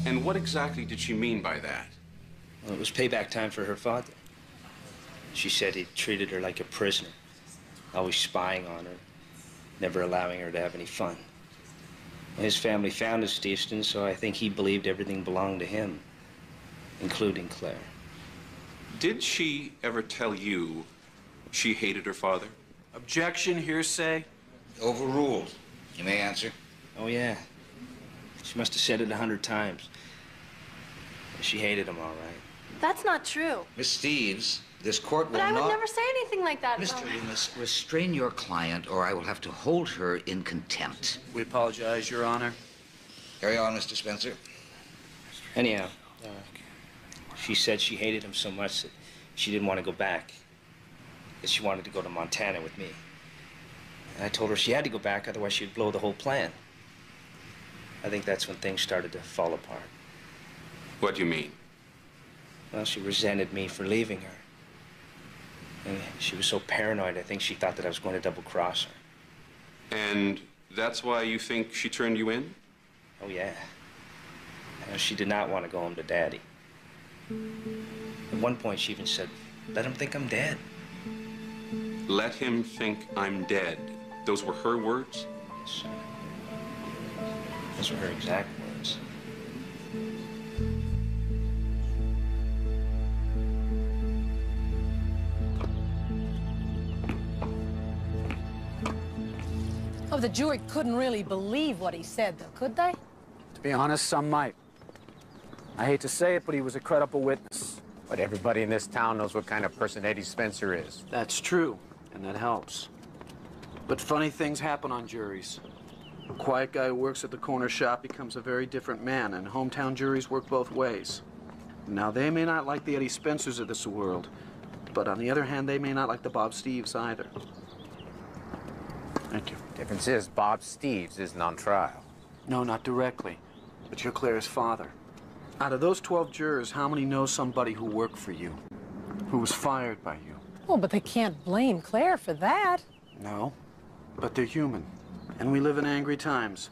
And what exactly did she mean by that? Well, it was payback time for her father. She said he treated her like a prisoner, always spying on her, never allowing her to have any fun. His family founded Steveston, so I think he believed everything belonged to him, including Claire. Did she ever tell you she hated her father? Objection, hearsay. Overruled. You may answer. Oh, yeah. She must have said it 100 times. She hated him, all right. That's not true. Miss Steves, this court will But I not... would never say anything like that. Mister, you must restrain your client, or I will have to hold her in contempt. We apologize, Your Honor. Carry on, Mr. Spencer. Anyhow, she said she hated him so much that she didn't want to go back. That she wanted to go to Montana with me. And I told her she had to go back, otherwise she'd blow the whole plan. I think that's when things started to fall apart. What do you mean? Well, she resented me for leaving her. And she was so paranoid, I think she thought that I was going to double-cross her. And that's why you think she turned you in? Oh, yeah. She did not want to go home to Daddy. At one point, she even said, "Let him think I'm dead." Let him think I'm dead. Those were her words? Yes, sir. Those were her exact words. Oh, the jury couldn't really believe what he said, though, could they? To be honest, some might. I hate to say it, but he was a credible witness. But everybody in this town knows what kind of person Eddie Spencer is. That's true, and that helps. But funny things happen on juries. A quiet guy who works at the corner shop becomes a very different man, and hometown juries work both ways. Now, they may not like the Eddie Spencers of this world, but on the other hand, they may not like the Bob Steves either. Thank you. Difference is, Bob Steves isn't on trial. No, not directly, but you're Claire's father. Out of those 12 jurors, how many know somebody who worked for you, who was fired by you? Oh, but they can't blame Claire for that. No, but they're human, and we live in angry times.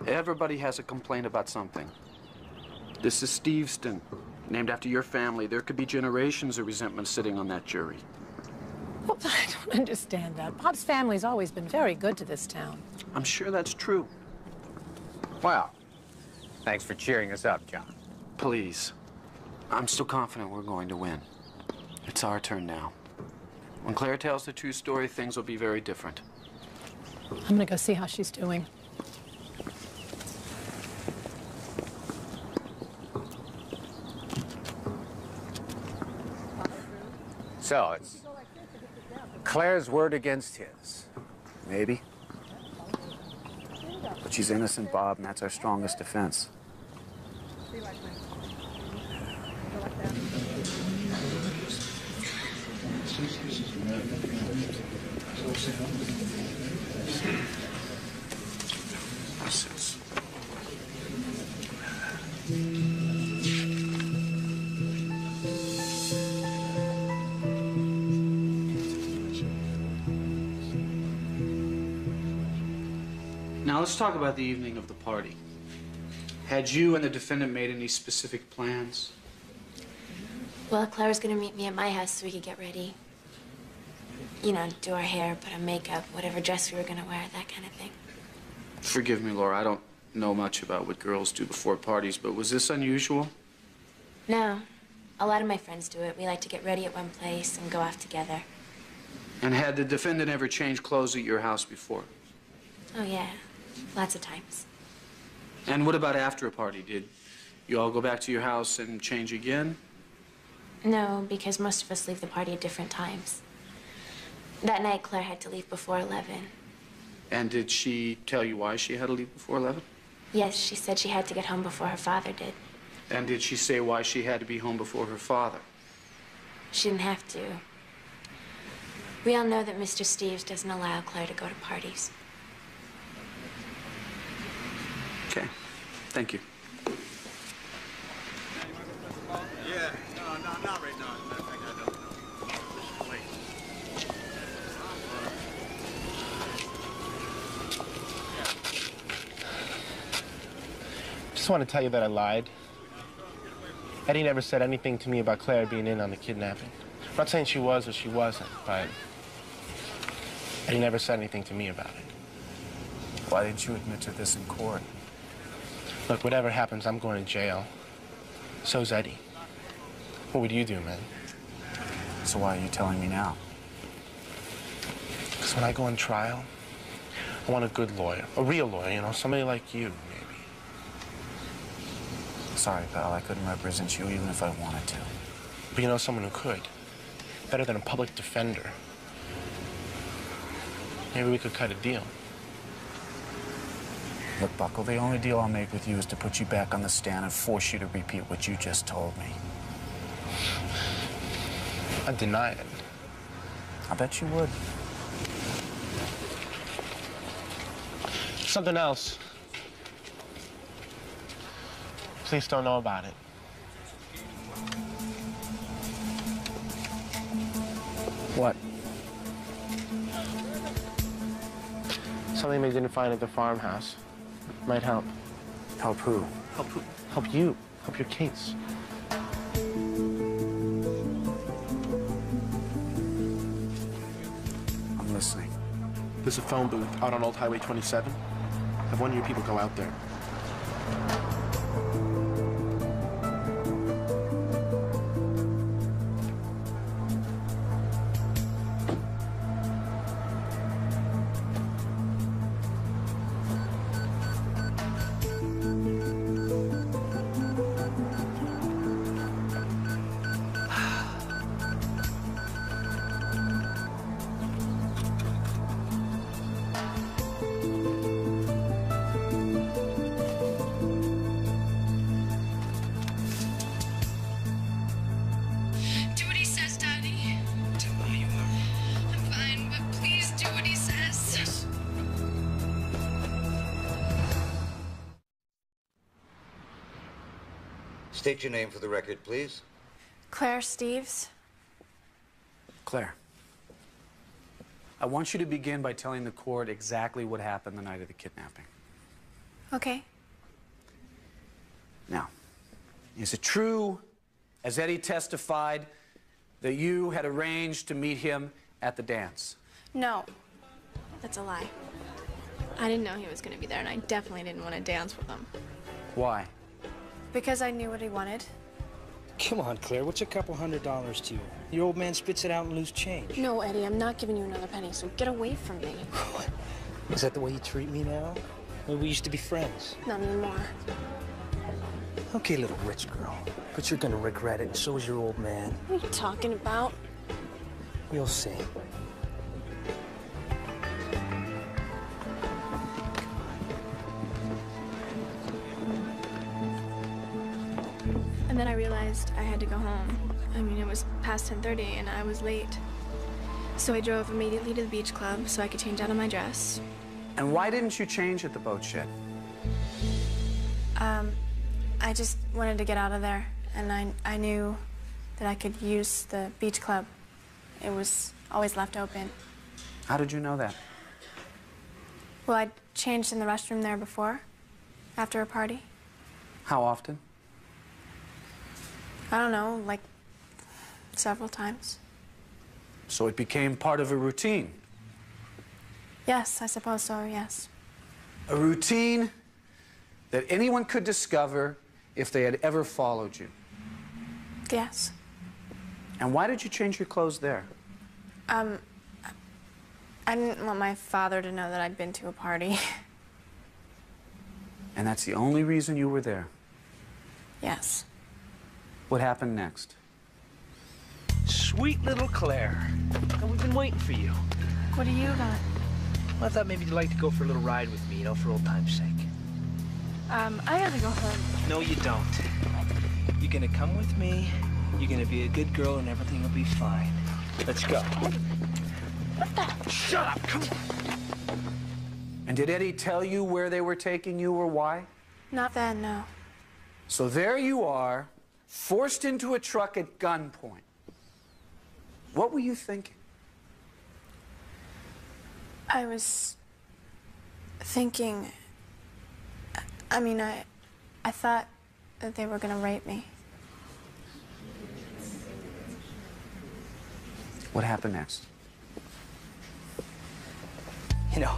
Everybody has a complaint about something. This is Steveston, named after your family. There could be generations of resentment sitting on that jury. Well, I don't understand that. Bob's family's always been very good to this town. I'm sure that's true. Well, thanks for cheering us up, John. Please. I'm still confident we're going to win. It's our turn now. When Claire tells the true story, things will be very different. I'm gonna go see how she's doing. So, it's Claire's word against his. Maybe. But she's innocent, Bob, and that's our strongest defense. Now let's talk about the evening of the party. Had you and the defendant made any specific plans? Well, Claire was gonna meet me at my house so we could get ready. You know, do our hair, put on makeup, whatever dress we were gonna wear, that kind of thing. Forgive me, Laura, I don't know much about what girls do before parties, but was this unusual? No. A lot of my friends do it. We like to get ready at one place and go off together. And had the defendant ever changed clothes at your house before? Oh, yeah. Lots of times. And what about after a party? Did you all go back to your house and change again? No, because most of us leave the party at different times. That night, Claire had to leave before 11. And did she tell you why she had to leave before 11? Yes, she said she had to get home before her father did. And did she say why she had to be home before her father? She didn't have to. We all know that Mr. Steves doesn't allow Claire to go to parties. Okay. Thank you. Yeah, no, not right now. As a matter of fact, I don't know. Wait. Just want to tell you that I lied. Eddie never said anything to me about Claire being in on the kidnapping. I'm not saying she was or she wasn't, but Eddie never said anything to me about it. Why didn't you admit to this in court? Look, whatever happens, I'm going to jail. So's Eddie. What would you do, man? So why are you telling me now? Because when I go on trial, I want a good lawyer, a real lawyer, you know, somebody like you, maybe. Sorry, pal, I couldn't represent you even if I wanted to. But you know someone who could. Better than a public defender. Maybe we could cut a deal. Look, Buckle, the only deal I'll make with you is to put you back on the stand and force you to repeat what you just told me. I'd deny it. I bet you would. Something else. Please don't know about it. What? Something they didn't find at the farmhouse. Might help. Help who? Help who? Help you. Help your case. I'm listening. There's a phone booth out on Old Highway 27. Have one of your people go out there. State your name for the record, please. Claire Steves. Claire, I want you to begin by telling the court exactly what happened the night of the kidnapping. Okay. Now, is it true, as Eddie testified, that you had arranged to meet him at the dance? No, that's a lie. I didn't know he was going to be there, and I definitely didn't want to dance with him. Why? Because I knew what he wanted. Come on, Claire, what's a couple $100 to you? Your old man spits it out and lose change. No, Eddie, I'm not giving you another penny, so get away from me. Is that the way you treat me now? Well, we used to be friends. Not anymore. Okay, little rich girl, but you're gonna regret it, and so is your old man. What are you talking about? You'll see. And then I realized I had to go home. I mean, it was past 10:30 and I was late. So I drove immediately to the beach club so I could change out of my dress. And why didn't you change at the boat shed? I just wanted to get out of there, and I knew that I could use the beach club. It was always left open. How did you know that? Well, I'd changed in the restroom there before, after a party. How often? I don't know, like several times. So it became part of a routine. Yes, I suppose so, yes. A routine that anyone could discover if they had ever followed you. Yes. And why did you change your clothes there? I didn't want my father to know that I'd been to a party. And that's the only reason you were there? Yes. What happened next? Sweet little Claire. And we've been waiting for you. What do you got? Well, I thought maybe you'd like to go for a little ride with me, you know, for old time's sake. I gotta go home. No, you don't. You're gonna come with me, you're gonna be a good girl, and everything will be fine. Let's go. What the? Shut up, come on. And did Eddie tell you where they were taking you or why? Not that, no. So there you are, forced into a truck at gunpoint. What were you thinking? I was thinking, I thought that they were gonna rape me. What happened next? You know,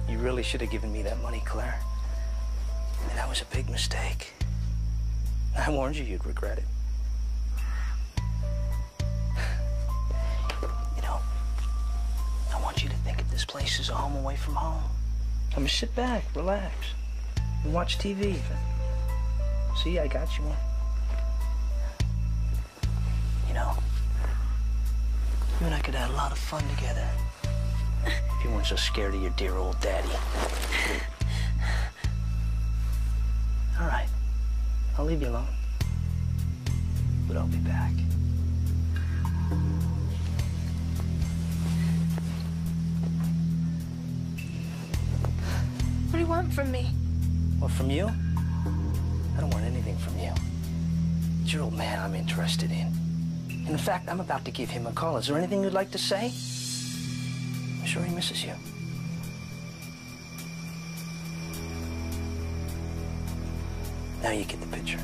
you really should have given me that money, Claire. And that was a big mistake. I warned you you'd regret it. You know, I want you to think of this place as a home away from home. Come sit back, relax, and watch TV. See, I got you one. You know, you and I could have a lot of fun together. If you weren't so scared of your dear old daddy. All right, I'll leave you alone. But I'll be back. What do you want from me? Well, from you? I don't want anything from you. It's your old man I'm interested in. And in fact, I'm about to give him a call. Is there anything you'd like to say? I'm sure he misses you. Now you get the picture.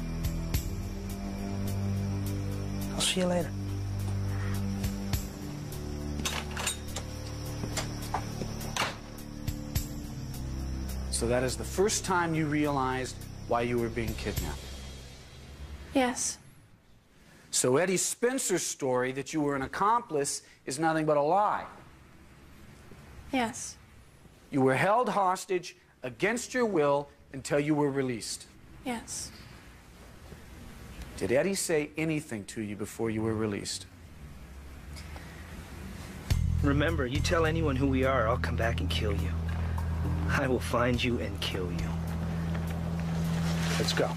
I'll see you later. So that is the first time you realized why you were being kidnapped. Yes. So Eddie Spencer's story that you were an accomplice is nothing but a lie. Yes. You were held hostage against your will until you were released. Yes. Did Eddie say anything to you before you were released? Remember, you tell anyone who we are, I'll come back and kill you. I will find you and kill you. Let's go.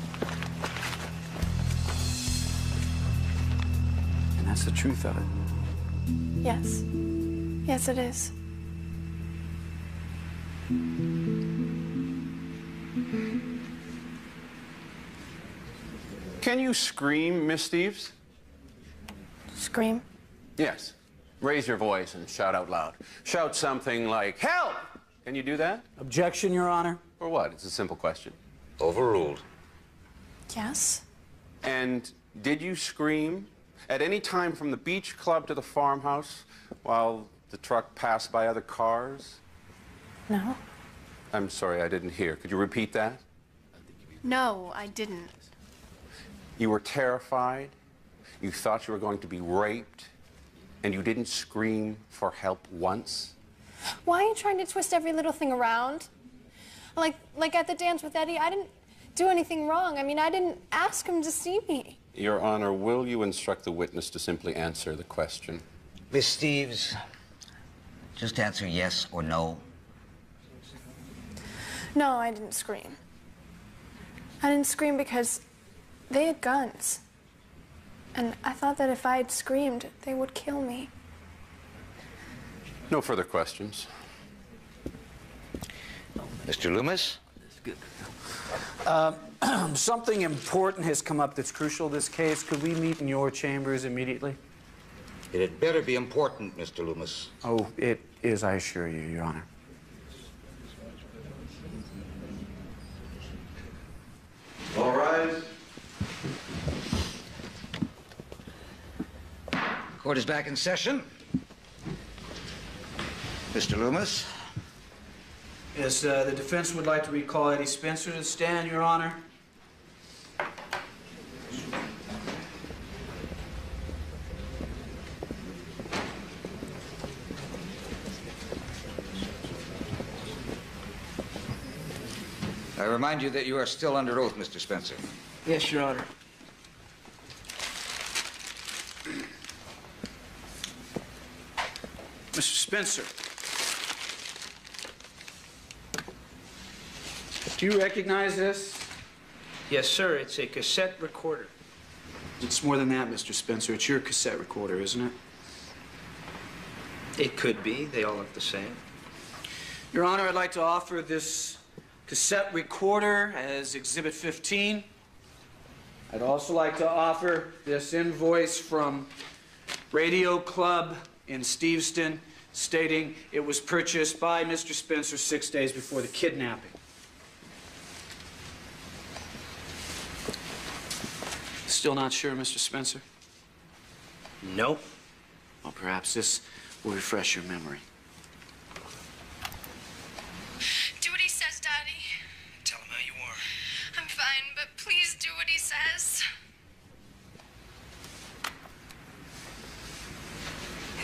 And that's the truth of it. Yes. Yes, it is. Can you scream, Miss Steves? Scream? Yes. Raise your voice and shout out loud. Shout something like, "Help!" Can you do that? Objection, Your Honor. Or what? It's a simple question. Overruled. Yes. And did you scream at any time from the beach club to the farmhouse while the truck passed by other cars? No. I'm sorry, I didn't hear. Could you repeat that? No, I didn't. You were terrified, you thought you were going to be raped, and you didn't scream for help once? Why are you trying to twist every little thing around? Like at the dance with Eddie, I didn't do anything wrong. I didn't ask him to see me. Your Honor, will you instruct the witness to simply answer the question? Miss Steves, just answer yes or no. No, I didn't scream. I didn't scream because they had guns. And I thought that if I had screamed, they would kill me. No further questions. Mr. Loomis? Something important has come up that's crucial to this case. Could we meet in your chambers immediately? It had better be important, Mr. Loomis. Oh, it is, I assure you, Your Honor. All rise. Court is back in session. Mr. Loomis? Yes, the defense would like to recall Eddie Spencer to the stand, Your Honor. I remind you that you are still under oath, Mr. Spencer. Yes, Your Honor. Mr. Spencer. Do you recognize this? Yes, sir. It's a cassette recorder. It's more than that, Mr. Spencer. It's your cassette recorder, isn't it? It could be. They all look the same. Your Honor, I'd like to offer this cassette recorder as Exhibit 15. I'd also like to offer this invoice from Radio Club in Steveston stating it was purchased by Mr. Spencer 6 days before the kidnapping. Still not sure, Mr. Spencer? Nope. Well, perhaps this will refresh your memory. Do what he says, Daddy. Tell him how you are. I'm fine, but please do what he says.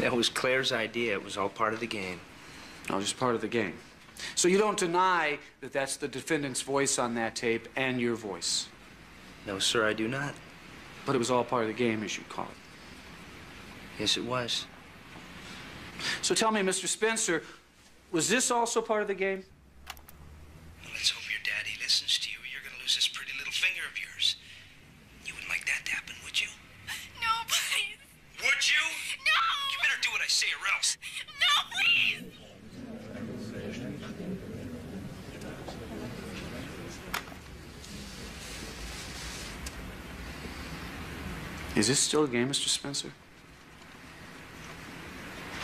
That was Claire's idea. It was all part of the game. Oh, just part of the game. So you don't deny that that's the defendant's voice on that tape and your voice? No, sir, I do not. But it was all part of the game, as you call it. Yes, it was. So tell me, Mr. Spencer, was this also part of the game? Well, let's hope your daddy listens to you, or you're going to lose this pretty little finger of yours. You wouldn't like that to happen, would you? No, please. Would you? No! You better do what I say or else. No, please! Is this still a game, Mr. Spencer?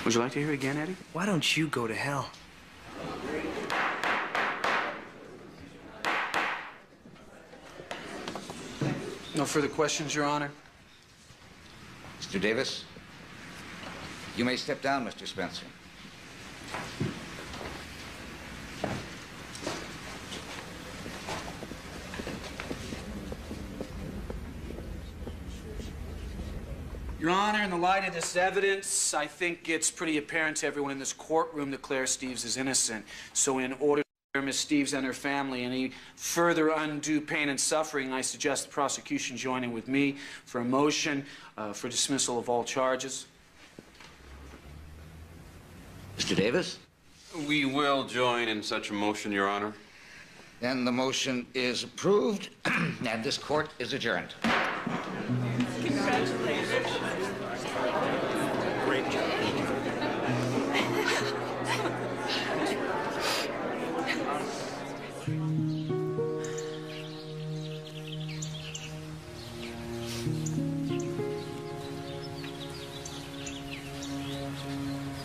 Would you like to hear it again, Eddie? Why don't you go to hell? No further questions, Your Honor? Mr. Davis, you may step down, Mr. Spencer. Your Honor, in the light of this evidence, I think it's pretty apparent to everyone in this courtroom that Claire Steves is innocent. So in order to spare Miss Steves and her family any further undue pain and suffering, I suggest the prosecution joining with me for a motion for dismissal of all charges. Mr. Davis? We will join in such a motion, Your Honor. Then the motion is approved, and this court is adjourned. Congratulations. Great job.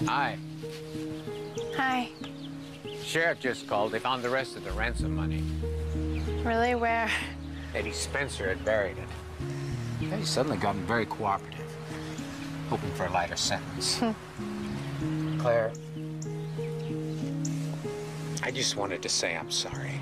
Hi. Hi. Sheriff just called. They found the rest of the ransom money. Really? Where? Eddie Spencer had buried it. Eddie's suddenly gotten very cooperative, hoping for a lighter sentence. Claire, I just wanted to say I'm sorry.